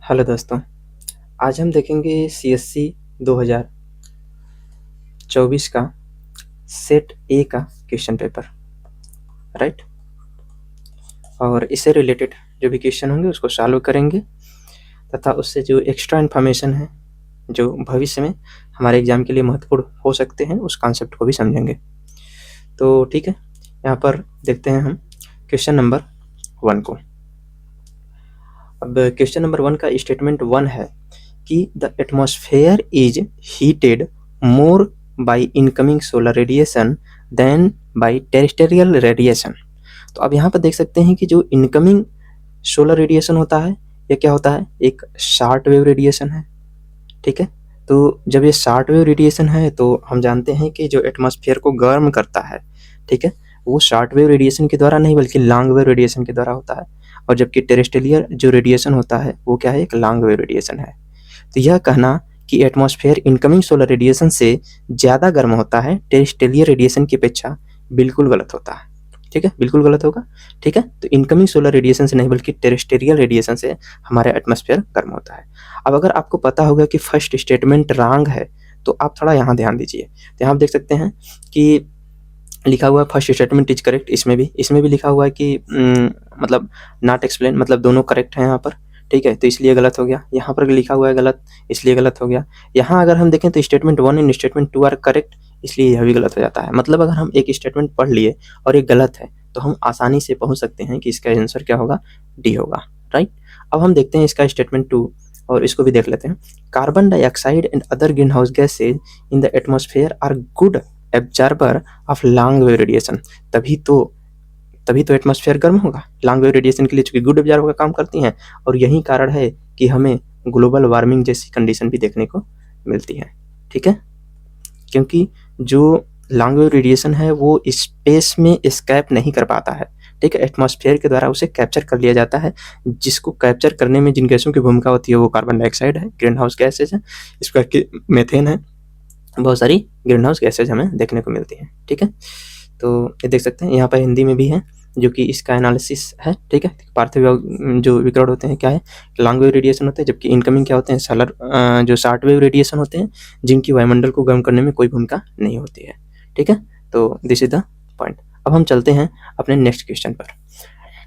Hello दोस्तों, आज हम देखेंगे सीएससी 2024 का सेट ए का क्वेश्चन पेपर, राइट। और इससे रिलेटेड जो भी क्वेश्चन होंगे उसको सॉल्व करेंगे तथा उससे जो एक्स्ट्रा इन्फॉर्मेशन है जो भविष्य में हमारे एग्जाम के लिए महत्वपूर्ण हो सकते हैं उस कॉन्सेप्ट को भी समझेंगे। तो ठीक है, यहाँ पर देखते हैं हम क्वेश्चन नंबर 1 को। अब क्वेश्चन नंबर 1 का स्टेटमेंट 1 है कि the atmosphere is heated more by incoming solar radiation than by terrestrial radiation. तो अब यहाँ पर देख सकते हैं कि जो इनकमिंग सोलर रेडिएशन होता है ये क्या होता है, एक शॉर्ट वेव रेडिएशन है, ठीक है। तो जब ये शॉर्ट वेव रेडिएशन है तो हम जानते हैं कि जो एटमॉस्फेयर को गर्म करता है, ठीक है, वो शॉर्ट वेव रेडिएशन के द्वारा नहीं बल्कि लॉन्ग वेव रेडिएशन के द्वारा होता है। और जबकि टेरेस्ट्रियल जो रेडिएशन होता है वो क्या है, एक लॉन्ग वेव रेडिएशन है। तो यह कहना कि एटमॉस्फेयर इनकमिंग सोलर रेडिएशन से ज़्यादा गर्म होता है टेरेस्ट्रियल रेडिएशन की अपेक्षा बिल्कुल गलत होता है, ठीक है, बिल्कुल गलत होगा, ठीक है। तो इनकमिंग सोलर रेडिएशन से नहीं बल्कि टेरेस्ट्रियल रेडिएशन से हमारा एटमॉस्फेयर गर्म होता है। अब अगर आपको पता होगा कि फर्स्ट स्टेटमेंट रॉन्ग है तो आप थोड़ा यहाँ ध्यान दीजिए। तो यहाँ आप देख सकते हैं कि लिखा हुआ है फर्स्ट स्टेटमेंट इज करेक्ट, इसमें भी लिखा हुआ है कि मतलब नॉट एक्सप्लेन, मतलब दोनों करेक्ट हैं यहाँ पर, ठीक है, तो इसलिए गलत हो गया। यहाँ पर लिखा हुआ है गलत, इसलिए गलत हो गया। यहाँ अगर हम देखें तो statement 1 and statement 2 are correct, इसलिए यह भी गलत हो जाता है। मतलब अगर हम एक स्टेटमेंट पढ़ लिए और एक गलत है तो हम आसानी से पहुंच सकते हैं कि इसका आंसर क्या होगा, डी होगा, राइट। अब हम देखते हैं इसका स्टेटमेंट 2 और इसको भी देख लेते हैं। Carbon dioxide and other green house gases in the atmosphere are good absorber of long wave radiation. तभी तो एटमॉस्फेयर गर्म होगा, लॉन्ग वेव रेडिएशन के लिए, चूंकि गुड एब्जॉर्बर का काम करती हैं। और यही कारण है कि हमें ग्लोबल वार्मिंग जैसी कंडीशन भी देखने को मिलती है, ठीक है, क्योंकि जो लॉन्ग वेव रेडिएशन है वो स्पेस में एस्केप नहीं कर पाता है, ठीक है, एटमॉस्फेयर के द्वारा उसे कैप्चर कर लिया जाता है। जिसको कैप्चर करने में जिन गैसों की भूमिका होती है वो कार्बन डाइऑक्साइड है, ग्रीन हाउस गैसेज है, इस प्रकार मेथेन है, बहुत सारी ग्रीन हाउस गैसेज हमें देखने को मिलती हैं, ठीक है। तो ये देख सकते हैं यहाँ पर हिंदी में भी है जो कि इसका एनालिसिस है, ठीक है। पार्थिव जो विकिरण होते हैं क्या है, लॉन्ग वेव रेडिएशन होते हैं, जबकि इनकमिंग क्या होते हैं, सोलर जो शॉर्ट वेव रेडिएशन होते हैं जिनकी वायुमंडल को गर्म करने में कोई भूमिका नहीं होती है, ठीक है। तो दिस इज द पॉइंट। अब हम चलते हैं अपने नेक्स्ट क्वेश्चन पर,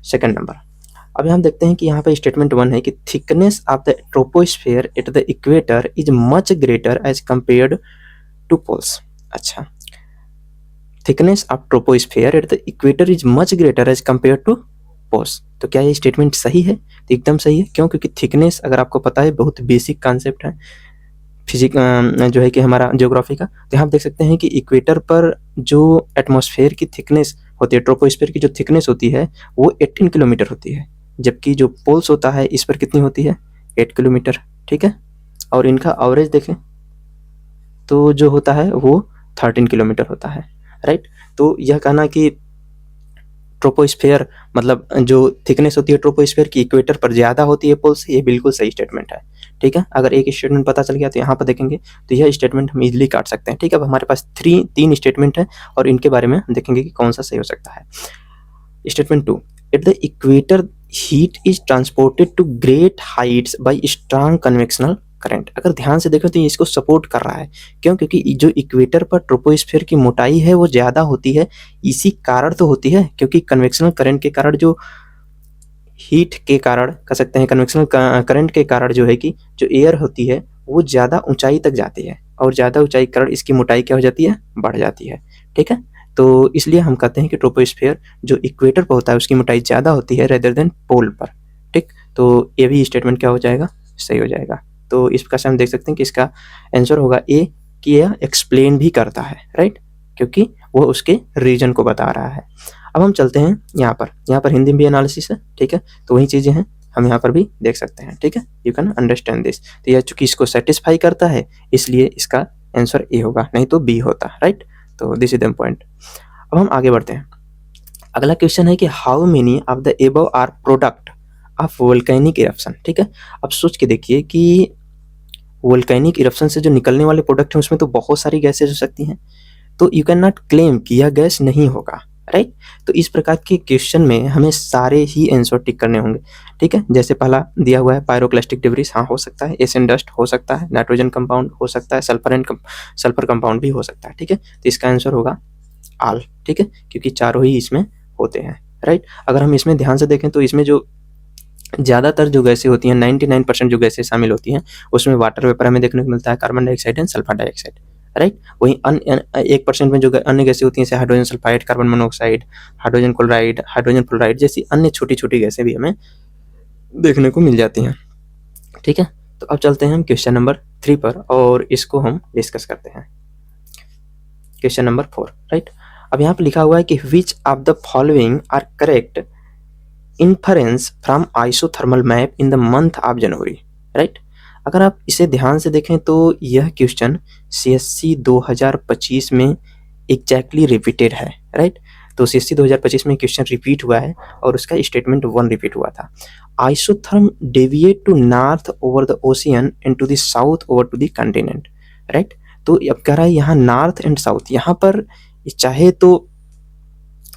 सेकंड नंबर। अब हम देखते हैं कि यहाँ पर स्टेटमेंट 1 है कि thickness of the troposphere at the equator is much greater as compared to poles. अच्छा, thickness of troposphere at the equator is much greater as compare to poles. तो क्या ये स्टेटमेंट सही है? तो एकदम सही है। क्यों? क्योंकि थिकनेस अगर आपको पता है बहुत बेसिक कॉन्सेप्ट है फिजिक जो है कि हमारा ज्योग्राफी का। तो यहाँ आप देख सकते हैं कि इक्वेटर पर जो एटमॉस्फेयर की थिकनेस होती है, ट्रोपोस्फेयर की जो थिकनेस होती है वो 18 किलोमीटर होती है, जबकि जो पोल्स होता है इस पर कितनी होती है, 8 किलोमीटर, ठीक है। और इनका एवरेज देखें तो जो होता है वो 13 किलोमीटर होता है, राइट। तो यह कहना कि ट्रोपोस्फेयर मतलब जो थिकनेस होती है ट्रोपोस्फेयर की इक्वेटर पर ज़्यादा होती है पोल से, ये बिल्कुल सही स्टेटमेंट है, ठीक है। अगर एक स्टेटमेंट पता चल गया तो यहाँ पर देखेंगे तो यह स्टेटमेंट हम इजीली काट सकते हैं, ठीक है। अब हमारे पास तीन स्टेटमेंट है और इनके बारे में देखेंगे कि कौन सा सही हो सकता है। Statement 2, at the equator heat is transported to great heights by strong convectional current. अगर ध्यान से देखें तो ये इसको सपोर्ट कर रहा है। क्यों? क्योंकि जो इक्वेटर पर ट्रोपोस्फेयर की मोटाई है वो ज़्यादा होती है, इसी कारण तो होती है क्योंकि कन्वेक्शनल करंट के कारण, जो हीट के कारण कह सकते हैं, कन्वेक्शनल करंट के कारण जो है कि जो एयर होती है वो ज़्यादा ऊंचाई तक जाती है और ज़्यादा ऊंचाई के कारण इसकी मोटाई क्या हो जाती है, बढ़ जाती है, ठीक है। तो इसलिए हम कहते हैं कि ट्रोपोस्फेयर जो इक्वेटर पर होता है उसकी मोटाई ज़्यादा होती है रेदर देन पोल पर, ठीक। तो ये भी स्टेटमेंट क्या हो जाएगा, सही हो जाएगा। तो इस प्रकार से हम देख सकते हैं कि इसका आंसर होगा ए, कि यह एक्सप्लेन भी करता है, राइट, क्योंकि वो उसके रीजन को बता रहा है। अब हम चलते हैं यहाँ पर हिंदी में भी एनालिसिस है, ठीक है। तो वही चीज़ें हैं हम यहाँ पर भी देख सकते हैं, ठीक है। You can understand this. तो यह चूंकि इसको सेटिस्फाई करता है इसलिए इसका आंसर ए होगा, नहीं तो बी होता, राइट। तो दिस इज द पॉइंट। अब हम आगे बढ़ते हैं। अगला क्वेश्चन है कि how many of the above are product of volcanic eruption, ठीक है। अब सोच के देखिए कि वोल्केनिक इरप्शन से जो निकलने वाले प्रोडक्ट हैं उसमें तो बहुत सारी गैसेज हो सकती हैं, तो यू कैन नॉट क्लेम कि यह गैस नहीं होगा, राइट। तो इस प्रकार के क्वेश्चन में हमें सारे ही आंसर टिक करने होंगे, ठीक है। जैसे पहला दिया हुआ है पायरोक्लास्टिक डिब्रीज, हाँ हो सकता है, एशियन डस्ट हो सकता है, नाइट्रोजन कंपाउंड हो सकता है, सल्फर कंपाउंड भी हो सकता है, ठीक है। तो इसका आंसर होगा आल, ठीक है, क्योंकि चारों ही इसमें होते हैं, राइट। अगर हम इसमें ध्यान से देखें तो इसमें जो ज़्यादातर जो गैसें होती हैं, 99% जो गैसें शामिल होती हैं, उसमें वाटर वेपर हमें देखने को मिलता है, carbon dioxide and sulphur dioxide, right. वहीं 1% में जो अन्य गैसें होती हैं, जैसे hydrogen sulphide, carbon monoxide, hydrogen chloride, hydrogen fluoride जैसी अन्य छोटी छोटी गैसें भी हमें देखने को मिल जाती हैं, ठीक है। तो अब चलते हैं हम क्वेश्चन नंबर 3 पर और इसको हम डिस्कस करते हैं। Question number 4, right. अब यहाँ पर लिखा हुआ है कि which of the following are correct inference from isothermal map in the month of January, right. अगर आप इसे ध्यान से देखें तो यह क्वेश्चन CSC 2025 में एग्जैक्टली रिपीटेड है, राइट। तो CSC 2025 में क्वेश्चन रिपीट हुआ है और उसका स्टेटमेंट 1 रिपीट हुआ था। Isotherm deviate to north over the ocean and to the south over to the continent, right. तो अब कह रहा है यहाँ नॉर्थ एंड साउथ, यहाँ पर चाहे तो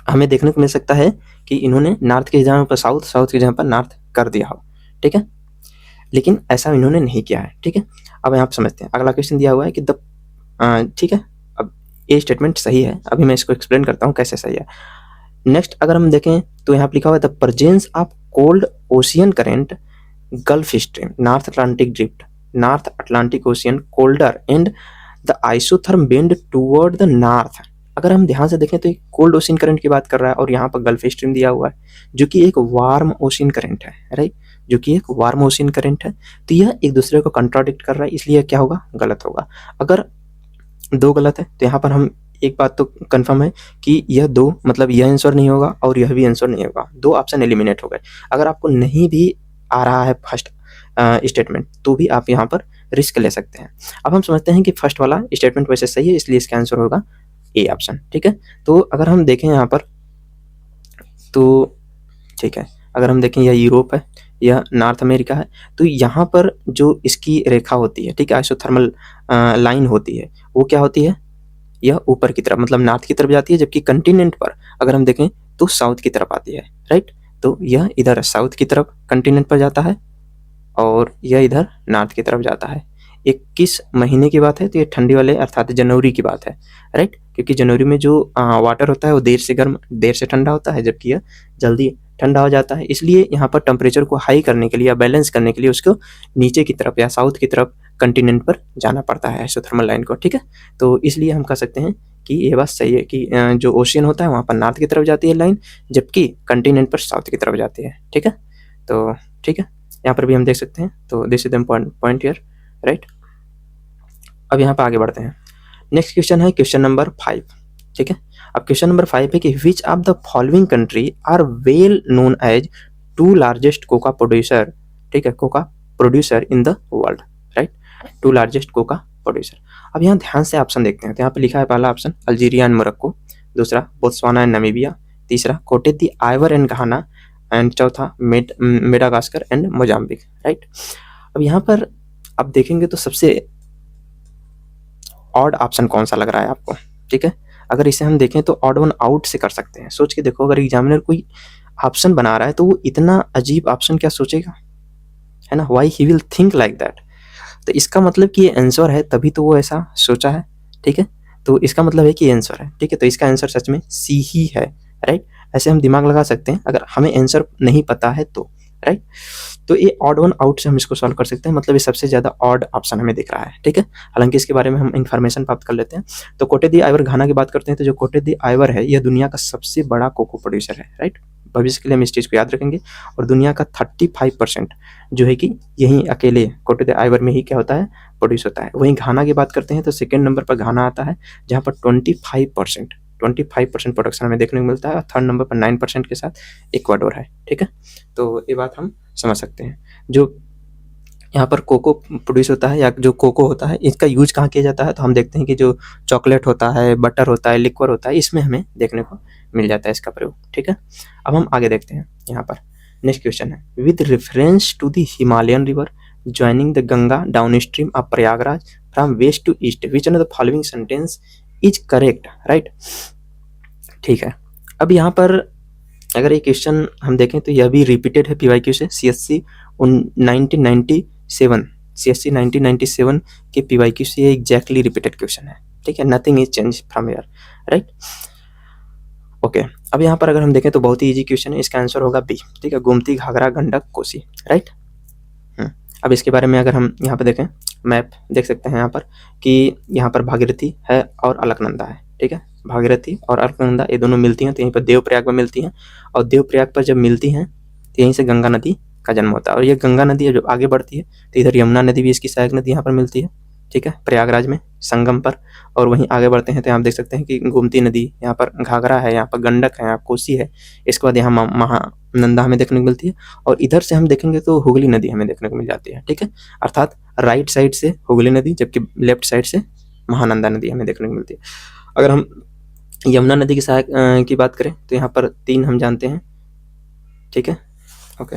हमें देखने को मिल सकता है कि इन्होंने नॉर्थ की जगह पर साउथ, साउथ की जगह पर नॉर्थ कर दिया हो, ठीक है, लेकिन ऐसा इन्होंने नहीं किया है, ठीक है। अब यहाँ पर समझते हैं, अगला क्वेश्चन दिया हुआ है कि ठीक है, अब ये स्टेटमेंट सही है, अभी मैं इसको एक्सप्लेन करता हूँ कैसे सही है। नेक्स्ट अगर हम देखें तो यहाँ पर लिखा हुआ है the presence of cold ocean current gulf stream north Atlantic drift north Atlantic ocean colder and the isotherm bend toward the north. अगर हम ध्यान से देखें तो एक कोल्ड ओशियन करंट की बात कर रहा है और यहाँ पर गल्फ स्ट्रीम दिया हुआ है जो कि एक वार्म ओशियन करंट है, राइट, जो कि एक वार्म ओशियन करंट है। तो यह एक दूसरे को कंट्राडिक्ट कर रहा है, इसलिए क्या होगा, गलत होगा। अगर दो गलत है तो यहाँ पर हम एक बात तो कंफर्म है कि यह दो मतलब यह आंसर नहीं होगा और यह भी आंसर नहीं होगा, दो ऑप्शन एलिमिनेट हो गए। अगर आपको नहीं भी आ रहा है फर्स्ट स्टेटमेंट तो भी आप यहाँ पर रिस्क ले सकते हैं। अब हम समझते हैं कि फर्स्ट वाला स्टेटमेंट वैसे सही है, इसलिए इसका आंसर होगा ए ऑप्शन, ठीक है। तो अगर हम देखें यहाँ पर तो ठीक है, अगर हम देखें यह यूरोप है, यह नॉर्थ अमेरिका है, तो यहाँ पर जो इसकी रेखा होती है, ठीक है, आइसोथर्मल लाइन होती है, वो क्या होती है, यह ऊपर की तरफ मतलब नॉर्थ की तरफ जाती है, जबकि कंटिनेंट पर अगर हम देखें तो साउथ की तरफ आती है, राइट। तो यह इधर साउथ की तरफ कंटिनेंट पर जाता है और यह इधर नॉर्थ की तरफ जाता है। 21 महीने की बात है तो ये ठंडी वाले अर्थात जनवरी की बात है, राइट, क्योंकि जनवरी में जो वाटर होता है वो देर से गर्म देर से ठंडा होता है, जबकि यह जल्दी ठंडा हो जाता है। इसलिए यहाँ पर टेम्परेचर को हाई करने के लिए या बैलेंस करने के लिए उसको नीचे की तरफ या साउथ की तरफ कंटिनेंट पर जाना पड़ता है आइसोथर्मल लाइन को, ठीक है। तो इसलिए हम कह सकते हैं कि ये बात सही है कि जो ओशियन होता है वहाँ पर नॉर्थ की तरफ जाती है लाइन, जबकि कंटिनेंट पर साउथ की तरफ जाती है, ठीक है। तो ठीक है, यहाँ पर भी हम देख सकते हैं, तो this is the point here, right. अब यहाँ पर आगे बढ़ते हैं। नेक्स्ट क्वेश्चन है क्वेश्चन नंबर 5, ठीक है। अब क्वेश्चन नंबर 5 है कि which of the following country are well known as 2 largest cocoa producer, ठीक है, cocoa producer in the world, right, 2 largest cocoa producer. अब यहाँ ध्यान से ऑप्शन देखते हैं, तो यहाँ पे लिखा है पहला ऑप्शन अल्जीरिया एंड मोरक्को, दूसरा बोत्सवाना एंड नामीबिया, तीसरा कोटे दी आइवर एंड घाना एंड चौथा मेडागास्कर एंड मोजाम्बिक, राइट। अब यहाँ पर आप देखेंगे तो सबसे ऑड ऑप्शन कौन सा लग रहा है आपको, ठीक है। अगर इसे हम देखें तो ऑड वन आउट से कर सकते हैं, सोच के देखो, अगर एग्जामिनर कोई ऑप्शन बना रहा है तो वो इतना अजीब ऑप्शन क्या सोचेगा, है ना, why he will think like that. तो इसका मतलब कि ये आंसर है, तभी तो वो ऐसा सोचा है, ठीक है। तो इसका मतलब है कि ये आंसर है, ठीक है। तो इसका आंसर सच में सी ही है, राइट। ऐसे हम दिमाग लगा सकते हैं अगर हमें आंसर नहीं पता है तो, राइट। तो ये ऑड वन आउट से हम इसको सॉल्व कर सकते हैं, मतलब ये सबसे ज्यादा ऑड ऑप्शन हमें दिख रहा है, ठीक है। हालांकि इसके बारे में हम इन्फॉर्मेशन प्राप्त कर लेते हैं। तो कोटे दी आइवर घाना की बात करते हैं, तो जो कोटे दी आइवर है यह दुनिया का सबसे बड़ा कोको प्रोड्यूसर है, राइट। भविष्य के लिए हम इस चीज़ को याद रखेंगे। और दुनिया का 35% जो है कि यहीं अकेले कोटे दी आइवर में ही क्या होता है, प्रोड्यूस होता है। वहीं घाना की बात करते हैं तो सेकेंड नंबर पर घाना आता है, जहाँ पर 25% प्रोडक्शन हमें देखने को मिलता है, और थर्ड नंबर पर 9% के साथ इक्वाडोर है, ठीक है। तो ये बात हम समझ सकते हैं। जो यहाँ पर कोको प्रोड्यूस होता है या जो कोको होता है, इसका यूज कहाँ किया जाता है, तो हम देखते हैं कि जो चॉकलेट होता है, बटर होता है, लिक्वर होता है, इसमें हमें देखने को मिल जाता है इसका प्रयोग, ठीक है। अब हम आगे देखते हैं। यहाँ पर नेक्स्ट क्वेश्चन है with reference to the Himalayan river joining the Ganga down stream of Prayagraj from west to east which one of the following sentence is correct, right, ठीक है। अब यहाँ पर अगर ये क्वेश्चन हम देखें तो यह भी रिपीटेड है PYQ से, CSC 1997 CSC 1997 के PYQ से ये एग्जैक्टली रिपीटेड क्वेश्चन है, ठीक है, nothing is change from here, right. Okay, अब यहाँ पर अगर हम देखें तो बहुत ही इजी क्वेश्चन है, इसका आंसर होगा बी, ठीक है, गोमती, घाघरा, गंडक, कोसी, राइट। अब इसके बारे में अगर हम यहाँ पर देखें, मैप देख सकते हैं यहाँ पर कि यहाँ पर भागीरथी है और अलकनंदा है, ठीक है, भागीरथी और अलकनंदा ये दोनों मिलती हैं तो यहीं पर देवप्रयाग में मिलती हैं, और देवप्रयाग पर जब मिलती हैं तो यहीं से गंगा नदी का जन्म होता है, और ये गंगा नदी जब आगे बढ़ती है तो इधर यमुना नदी भी इसकी सहायक नदी यहाँ पर मिलती है, ठीक है, प्रयागराज में संगम पर, और वहीं आगे बढ़ते हैं तो यहाँ देख सकते हैं कि गोमती नदी, यहाँ पर घाघरा है, यहाँ पर गंडक है, यहाँ कोसी है, इसके बाद यहाँ महानंदा हमें देखने को मिलती है, और इधर से हम देखेंगे तो हुगली नदी हमें देखने को मिल जाती है, ठीक है, अर्थात राइट साइड से हुगली नदी जबकि लेफ्ट साइड से महानंदा नदी हमें देखने को मिलती है। अगर हम यमुना नदी की सहायक की बात करें तो यहाँ पर 3 हम जानते हैं, ठीक है, ओके,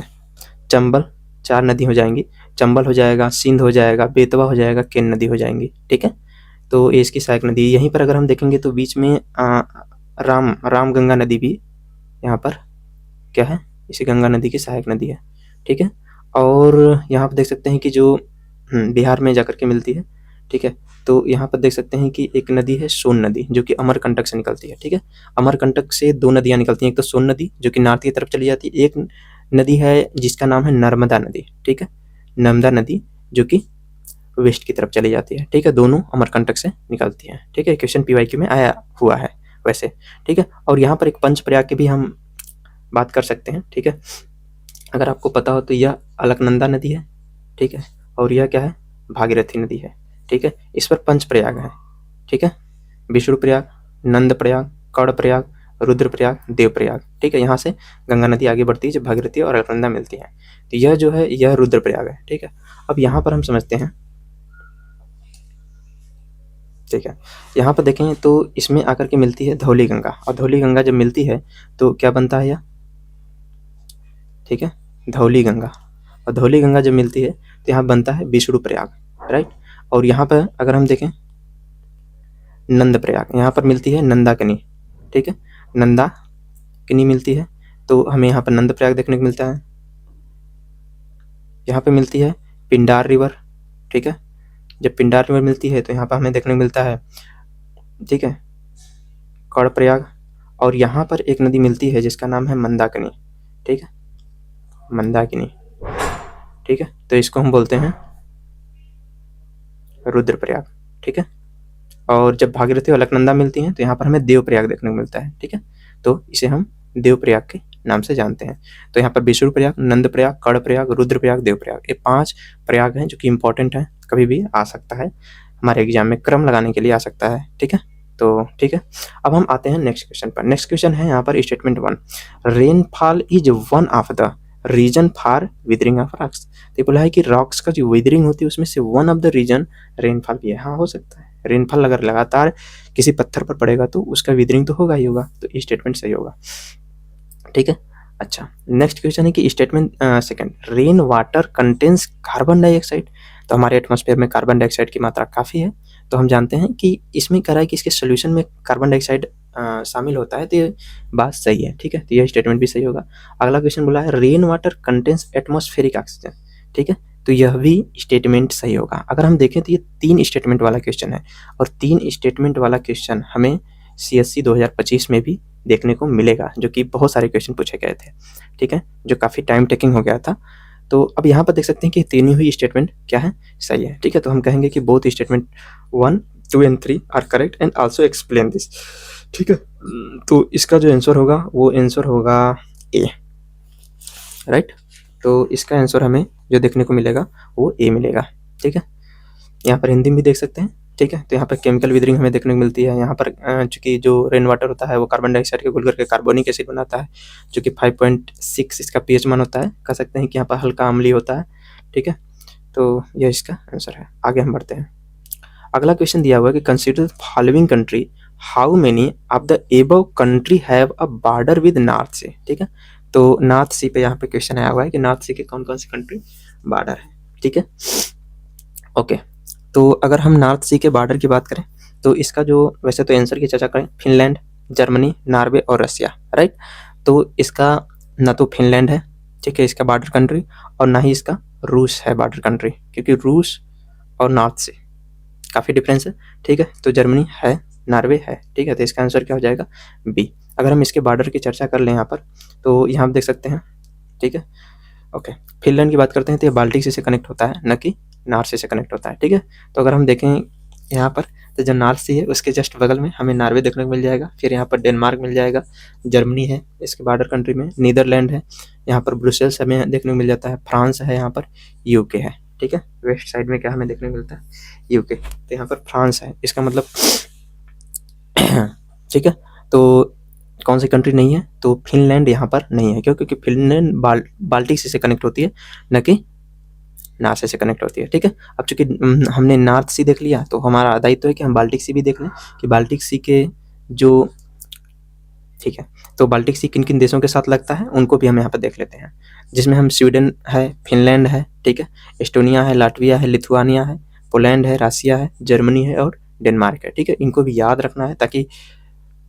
चंबल 4 नदी हो जाएंगी, चंबल हो जाएगा, सिंध हो जाएगा, बेतवा हो जाएगा, केन नदी हो जाएंगी, ठीक है, तो ये इसकी सहायक नदी। यहीं पर अगर हम देखेंगे तो बीच में रामगंगा नदी भी यहाँ पर क्या है, इसी गंगा नदी की सहायक नदी है, ठीक है, और यहाँ पर देख सकते हैं कि जो बिहार में जाकर के मिलती है, ठीक है, तो यहाँ पर देख सकते हैं कि एक नदी है सोन नदी जो कि अमरकंटक से निकलती है, ठीक है, अमरकंटक से 2 नदियाँ निकलती हैं, एक तो सोन नदी जो कि नॉर्थ की तरफ चली जाती है, एक नदी है जिसका नाम है नर्मदा नदी, ठीक है, नर्मदा नदी जो कि वेस्ट की तरफ चली जाती है, ठीक है, दोनों अमरकंटक से निकलती हैं, ठीक है, क्वेश्चन PYQ में आया हुआ है वैसे, ठीक है, और यहाँ पर एक पंचप्रयाग की भी हम बात कर सकते हैं, ठीक है, अगर आपको पता हो तो यह अलकनंदा नदी है, ठीक है, और यह क्या है, भागीरथी नदी है, ठीक है, इस पर पंचप्रयाग है, ठीक है, विष्णुप्रयाग, नंदप्रयाग, कर्णप्रयाग, रुद्रप्रयाग, देवप्रयाग, ठीक है, यहाँ से गंगा नदी आगे बढ़ती है जब भागीरथी और अलकनंदा मिलती है, तो यह जो है यह रुद्रप्रयाग है, ठीक है। अब यहाँ पर हम समझते हैं, ठीक है, यहाँ पर देखें तो इसमें आकर के मिलती है धौली गंगा, और धौली गंगा जब मिलती है तो क्या बनता है यह, ठीक है, धौली गंगा, और धौली गंगा जब मिलती है तो यहाँ बनता है विष्णुप्रयाग, राइट, और यहाँ पर अगर हम देखें नंदप्रयाग, यहाँ पर मिलती है नंदाकिनी, ठीक है, नंदाकिनी मिलती है तो हमें यहाँ पर नंदप्रयाग देखने को मिलता है, यहाँ पे मिलती है पिंडार रिवर, ठीक है, जब पिंडार रिवर मिलती है तो यहाँ पर हमें देखने को मिलता है, ठीक है, कर्णप्रयाग, और यहाँ पर एक नदी मिलती है जिसका नाम है मंदाकिनी, ठीक है, मंदाकिनी, ठीक है, तो इसको हम बोलते हैं रुद्रप्रयाग, ठीक है, और जब भागीरथी और अलकनंदा मिलती हैं तो यहाँ पर हमें देवप्रयाग देखने को मिलता है, ठीक है, तो इसे हम देवप्रयाग के नाम से जानते हैं। तो यहाँ पर विष्णुप्रयाग, नंदप्रयाग, कर्णप्रयाग, रुद्रप्रयाग, देवप्रयाग, ये 5 प्रयाग हैं जो कि इंपॉर्टेंट हैं, कभी भी आ सकता है हमारे एग्जाम में, क्रम लगाने के लिए आ सकता है, ठीक है, तो ठीक है। अब हम आते हैं नेक्स्ट क्वेश्चन पर। नेक्स्ट क्वेश्चन है यहाँ पर statement 1, rainfall is one of the reason for weathering of rocks. तो बोला है कि रॉक्स का जो विदरिंग होती है उसमें से one of the reason rainfall भी है। हाँ, हो सकता है, रेनफॉल अगर लगातार किसी पत्थर पर पड़ेगा तो उसका विदरिंग तो होगा ही होगा, तो ये स्टेटमेंट सही होगा, ठीक है। अच्छा, नेक्स्ट क्वेश्चन है कि statement second, rain water contains carbon dioxide. तो हमारे एटमॉस्फेयर में कार्बन डाइऑक्साइड की मात्रा काफ़ी है, तो हम जानते हैं कि इसमें कह रहा है कि इसके सोल्यूशन में कार्बन डाइऑक्साइड शामिल होता है, तो ये बात सही है, ठीक है, तो यह स्टेटमेंट भी सही होगा। अगला क्वेश्चन बोला है rain water contains atmospheric oxygen, ठीक है, तो यह भी स्टेटमेंट सही होगा। अगर हम देखें तो ये 3 स्टेटमेंट वाला क्वेश्चन है, और 3 स्टेटमेंट वाला क्वेश्चन हमें CSC 2025 में भी देखने को मिलेगा, जो कि बहुत सारे क्वेश्चन पूछे गए थे, ठीक है, जो काफ़ी टाइम टेकिंग हो गया था। तो अब यहाँ पर देख सकते हैं कि तीनों ही स्टेटमेंट क्या है, सही है, ठीक है, तो हम कहेंगे कि both statement 1, 2 and 3 are correct and also explain this, ठीक है। तो इसका जो आंसर होगा वो आंसर होगा ए, राइट, तो इसका आंसर हमें जो देखने को मिलेगा वो ए मिलेगा, ठीक है। यहाँ पर हिंदी में भी देख सकते हैं, ठीक है, तो यहाँ पर केमिकल विदरिंग हमें देखने को मिलती है। यहाँ पर चूँकि जो रेन वाटर होता है वो कार्बन डाइऑक्साइड के घुल करके कार्बोनिक एसिड बनाता है, जो कि 5.6 इसका pH मान होता है। कह सकते हैं कि यहाँ पर हल्का अम्लीय होता है, ठीक है, तो यह इसका आंसर है। आगे हम बढ़ते हैं। अगला क्वेश्चन दिया हुआ है कि consider following country, how many of the above country have a border with North Sea, ठीक है, तो नॉर्थ सी पे यहाँ पे क्वेश्चन आया हुआ है कि नॉर्थ सी के कौन कौन सी कंट्री बॉर्डर है, ठीक है, ओके। तो अगर हम नॉर्थ सी के बॉर्डर की बात करें तो इसका जो वैसे तो आंसर की चर्चा करें, फिनलैंड, जर्मनी, नॉर्वे और रसिया, राइट। तो इसका ना तो फिनलैंड है, ठीक है, इसका बॉर्डर कंट्री, और ना ही इसका रूस है बॉर्डर कंट्री, क्योंकि रूस और नॉर्थ से काफ़ी डिफरेंस है, ठीक है। तो जर्मनी है, नॉर्वे है, ठीक है, तो इसका आंसर क्या हो जाएगा? बी। अगर हम इसके बॉर्डर की चर्चा कर लें यहाँ पर, तो यहाँ आप देख सकते हैं, ठीक है, ओके। फिनलैंड की बात करते हैं तो ये बाल्टिक सी से कनेक्ट होता है, न कि नॉर्थ सी से कनेक्ट होता है, ठीक है। तो अगर हम देखें यहाँ पर, तो जो नॉर्थ सी है उसके जस्ट बगल में हमें नॉर्वे देखने को मिल जाएगा, फिर यहाँ पर डेनमार्क मिल जाएगा, जर्मनी है इसके बॉर्डर कंट्री में, नीदरलैंड है, यहाँ पर ब्रुसेल्स हमें देखने को मिल जाता है, फ्रांस है, यहाँ पर यूके है, ठीक है। वेस्ट साइड में क्या हमें देखने को मिलता है? यूके। तो यहाँ पर फ्रांस है, इसका मतलब ठीक है। तो कौन सी कंट्री नहीं है? तो फिनलैंड यहाँ पर नहीं है, क्यों? क्योंकि फिनलैंड बाल्टिक सी से कनेक्ट होती है, न कि नॉर्थ से कनेक्ट होती है, ठीक है। अब चूंकि हमने नॉर्थ सी देख लिया, तो हमारा दायित्व है कि हम बाल्टिक सी भी देख लें, कि बाल्टिक सी के जो, ठीक है, तो बाल्टिक सी किन किन देशों के साथ लगता है उनको भी हम यहाँ पर देख लेते हैं, जिसमें हम स्वीडन है, फिनलैंड है, ठीक है, एस्टोनिया है, लाटविया है, लिथुआनिया है, पोलैंड है, रसिया है, जर्मनी है और डेनमार्क है, ठीक है। इनको भी याद रखना है, ताकि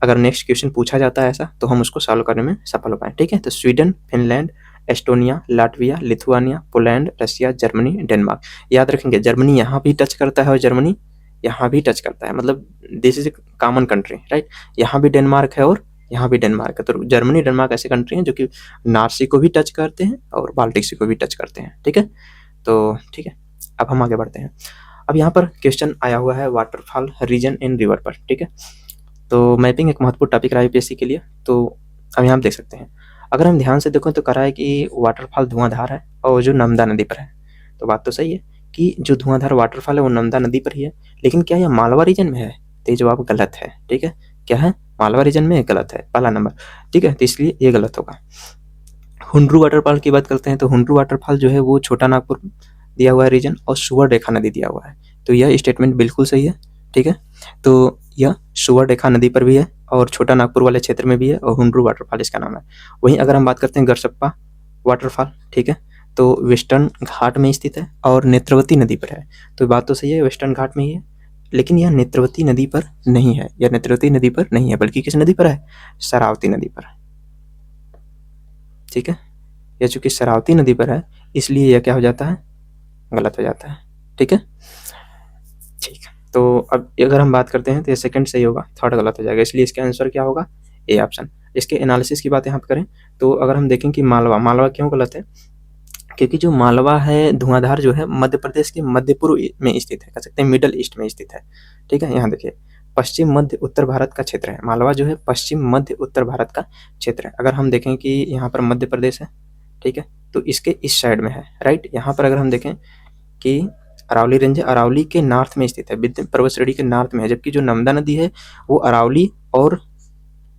अगर नेक्स्ट क्वेश्चन पूछा जाता है ऐसा, तो हम उसको सॉल्व करने में सफल हो पाए, ठीक है। तो Sweden, Finland, Estonia, Latvia, Lithuania, Poland, Russia, Germany, Denmark. याद रखेंगे, जर्मनी यहाँ भी टच करता है और जर्मनी यहाँ भी टच करता है, मतलब this is a common country, right. यहाँ भी डेनमार्क है और यहाँ भी डेनमार्क है। तो जर्मनी, डेनमार्क ऐसे कंट्री हैं जो कि नॉर्थ सी को भी टच करते हैं और बाल्टिक सी को भी टच करते हैं, ठीक है। तो ठीक है, अब हम आगे बढ़ते हैं। अब यहाँ पर क्वेश्चन आया हुआ है वाटरफॉल रीजन इन रिवर पर, ठीक है। तो मैपिंग एक महत्वपूर्ण टॉपिक रहा है यूपीएससी के लिए। तो अब यहाँ आप देख सकते हैं, अगर हम ध्यान से देखें तो कह रहा है कि वाटरफॉल धुआंधार है और जो नर्मदा नदी पर है। तो बात तो सही है कि जो धुआंधार वाटरफॉल है वो नर्मदा नदी पर ही है, लेकिन क्या यह मालवा रीजन में है? तो ये जवाब गलत है, ठीक है। क्या है? मालवा रीजन में गलत है, पहला नंबर, ठीक है। तो इसलिए ये गलत होगा। हुंड्रू वाटरफॉल की बात करते हैं, तो हुंड्रू वाटरफॉल जो है वो छोटा नागपुर दिया हुआ है रीजन, और सुवर रेखा नदी दिया हुआ है। तो यह स्टेटमेंट बिल्कुल सही है, ठीक है। तो यह सुवर रेखा नदी पर भी है और छोटा नागपुर वाले क्षेत्र में भी है, और हुंड्रू वाटरफॉल इसका नाम है। वहीं अगर हम बात करते हैं गरसप्पा वाटरफॉल, ठीक है, तो वेस्टर्न घाट में स्थित है और नेत्रवती नदी पर है। तो बात तो सही है, वेस्टर्न घाट में ही है, लेकिन यह नेत्रवती नदी पर नहीं है, यह नेत्रवती नदी पर नहीं है, बल्कि किस नदी पर है? शरावती नदी पर, ठीक है। यह चूंकि शरावती नदी पर है, इसलिए यह क्या हो जाता है? गलत हो जाता है, ठीक है। ठीक है, तो अब अगर हम बात करते हैं तो ये सेकंड सही होगा, थर्ड गलत हो जाएगा, इसलिए इसका आंसर क्या होगा? A option. इसके एनालिसिस की बात यहाँ पर करें तो अगर हम देखें कि मालवा, मालवा क्यों गलत है? क्योंकि जो मालवा है, धुआंधार जो है, मध्य प्रदेश के मध्य पूर्व में स्थित है, कह सकते हैं मिडल ईस्ट में स्थित है, ठीक है। यहाँ देखिए, पश्चिम मध्य उत्तर भारत का क्षेत्र है मालवा, जो है पश्चिम मध्य उत्तर भारत का क्षेत्र है। अगर हम देखें कि यहाँ पर मध्य प्रदेश है, ठीक है, तो इसके इस साइड में है, राइट। यहाँ पर अगर हम देखें कि अरावली रेंज है, अरावली के नॉर्थ में स्थित है, विंध्य पर्वत श्रेणी के नॉर्थ में है, जबकि जो नर्मदा नदी है वो अरावली और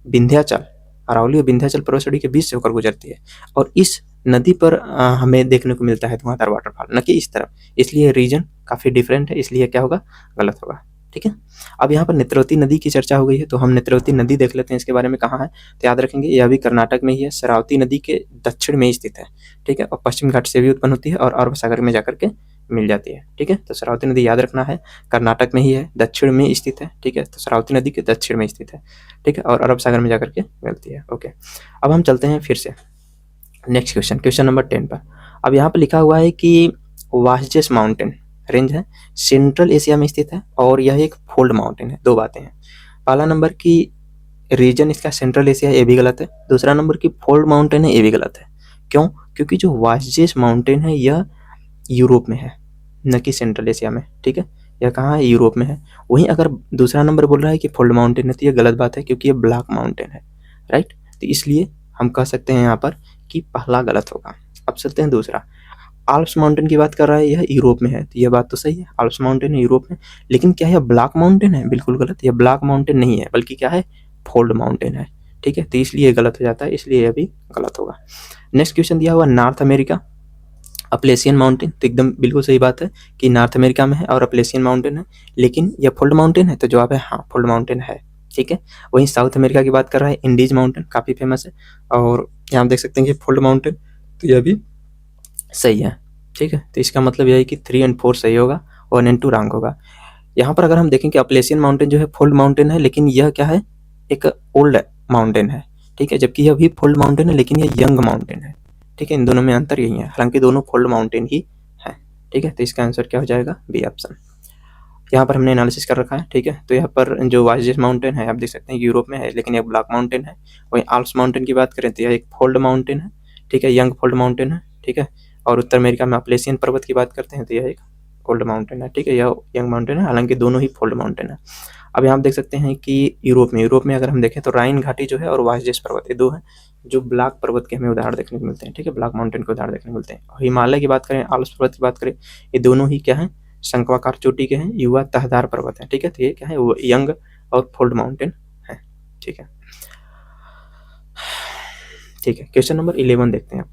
विंध्याचल, अरावली और विंध्याचल पर्वत श्रेणी के बीच से होकर गुजरती है, और इस नदी पर हमें देखने को मिलता है धुआंधार वाटरफॉल, न कि इस तरफ। इसलिए रीजन काफ़ी डिफरेंट है, इसलिए क्या होगा? गलत होगा, ठीक है। अब यहाँ पर नेत्रवती नदी की चर्चा हो गई है, तो हम नेत्रवती नदी देख लेते हैं, इसके बारे में कहाँ है। तो याद रखेंगे, यह भी कर्नाटक में ही है, शरावती नदी के दक्षिण में स्थित है, ठीक है, और पश्चिम घाट से भी उत्पन्न होती है और अरब सागर में जाकर के मिल जाती है, ठीक है। तो शरावती नदी याद रखना है, कर्नाटक में ही है, दक्षिण में स्थित है, ठीक है। तो शरावती नदी के दक्षिण में स्थित है, ठीक है, और अरब सागर में जाकर के मिलती है, ओके। अब हम चलते हैं फिर से नेक्स्ट क्वेश्चन, क्वेश्चन नंबर 10 पर। अब यहाँ पर लिखा हुआ है कि वास्जेस माउंटेन रेंज है, सेंट्रल एशिया में स्थित है और यह एक फोल्ड माउंटेन है। दो बातें हैं, पहला नंबर की रीजन इसका सेंट्रल एशिया, ये भी गलत है। दूसरा नंबर की फोल्ड माउंटेन है, ये भी गलत है। क्यों? क्योंकि जो वास्जेस माउंटेन है यह यूरोप में है, न कि सेंट्रल एशिया में, ठीक है। यह कहाँ है? यूरोप में है। वहीं अगर दूसरा नंबर बोल रहा है कि फोल्ड माउंटेन है, तो यह गलत बात है, क्योंकि ये ब्लैक माउंटेन है, राइट। तो इसलिए हम कह सकते हैं यहाँ पर कि पहला गलत होगा। अब चलते हैं दूसरा, आल्प्स माउंटेन की बात कर रहा है, यह यूरोप में है, तो यह बात तो सही है, आल्प्स माउंटेन है यूरोप में, लेकिन क्या यह ब्लैक माउंटेन है? बिल्कुल गलत, यह ब्लैक माउंटेन नहीं है, बल्कि क्या है? फोल्ड माउंटेन है, ठीक है। तो इसलिए गलत हो जाता है, इसलिए यह भी गलत होगा। नेक्स्ट क्वेश्चन दिया हुआ नॉर्थ अमेरिका अपलेशियन माउंटेन, तो एकदम बिल्कुल सही बात है कि नॉर्थ अमेरिका में है और अपलेशियन माउंटेन है, लेकिन यह फोल्ड माउंटेन है, तो जवाब है हाँ, फोल्ड माउंटेन है, ठीक है। वहीं साउथ अमेरिका की बात कर रहा है, इंडीज माउंटेन काफ़ी फेमस है, और यहाँ देख सकते हैं कि फोल्ड माउंटेन, तो यह भी सही है, ठीक है। तो इसका मतलब यह है कि 3 और 4 सही होगा, 1 और 2 रॉन्ग होगा। यहाँ पर अगर हम देखें कि अपलेशियन माउंटेन जो है फोल्ड माउंटेन है, लेकिन यह क्या है? एक ओल्ड माउंटेन है, ठीक है, जबकि यह भी फोल्ड माउंटेन है लेकिन यह यंग माउंटेन है, ठीक है, इन दोनों में अंतर यही है, हालांकि दोनों फोल्ड माउंटेन ही है, ठीक है। तो इसका आंसर क्या हो जाएगा, बी ऑप्शन। यहाँ पर हमने एनालिसिस कर रखा है, ठीक है। तो यहाँ पर जो वाइजेस माउंटेन है आप देख सकते हैं यूरोप में है, लेकिन यह ब्लैक माउंटेन है। वहीं आल्प्स माउंटेन की बात करें तो यह एक फोल्ड माउंटेन है, ठीक है, यंग फोल्ड माउंटेन है, ठीक है। और उत्तर अमेरिका में अपलेशियन पर्वत की बात करते हैं तो यह एक फोल्ड माउंटेन है, ठीक है, यह यंग माउंटेन है, हालांकि दोनों ही फोल्ड माउंटेन है। अब यहाँ आप देख सकते हैं कि यूरोप में अगर हम देखें तो राइन घाटी जो है और वाइजेस पर्वत, ये दो हैं जो ब्लैक पर्वत के हमें उदाहरण देखने को मिलते हैं, ठीक है, ब्लैक माउंटेन के उदाहरण देखने को मिलते हैं। और हिमालय की बात करें, आल्प्स पर्वत की बात करें, ये दोनों ही क्या है, शंक्वाकार चोटी के हैं, युवा तहदार पर्वत है, ठीक है। तो ये क्या है, वो यंग और फोल्ड माउंटेन है, ठीक है, ठीक है। क्वेश्चन नंबर 11 देखते हैं।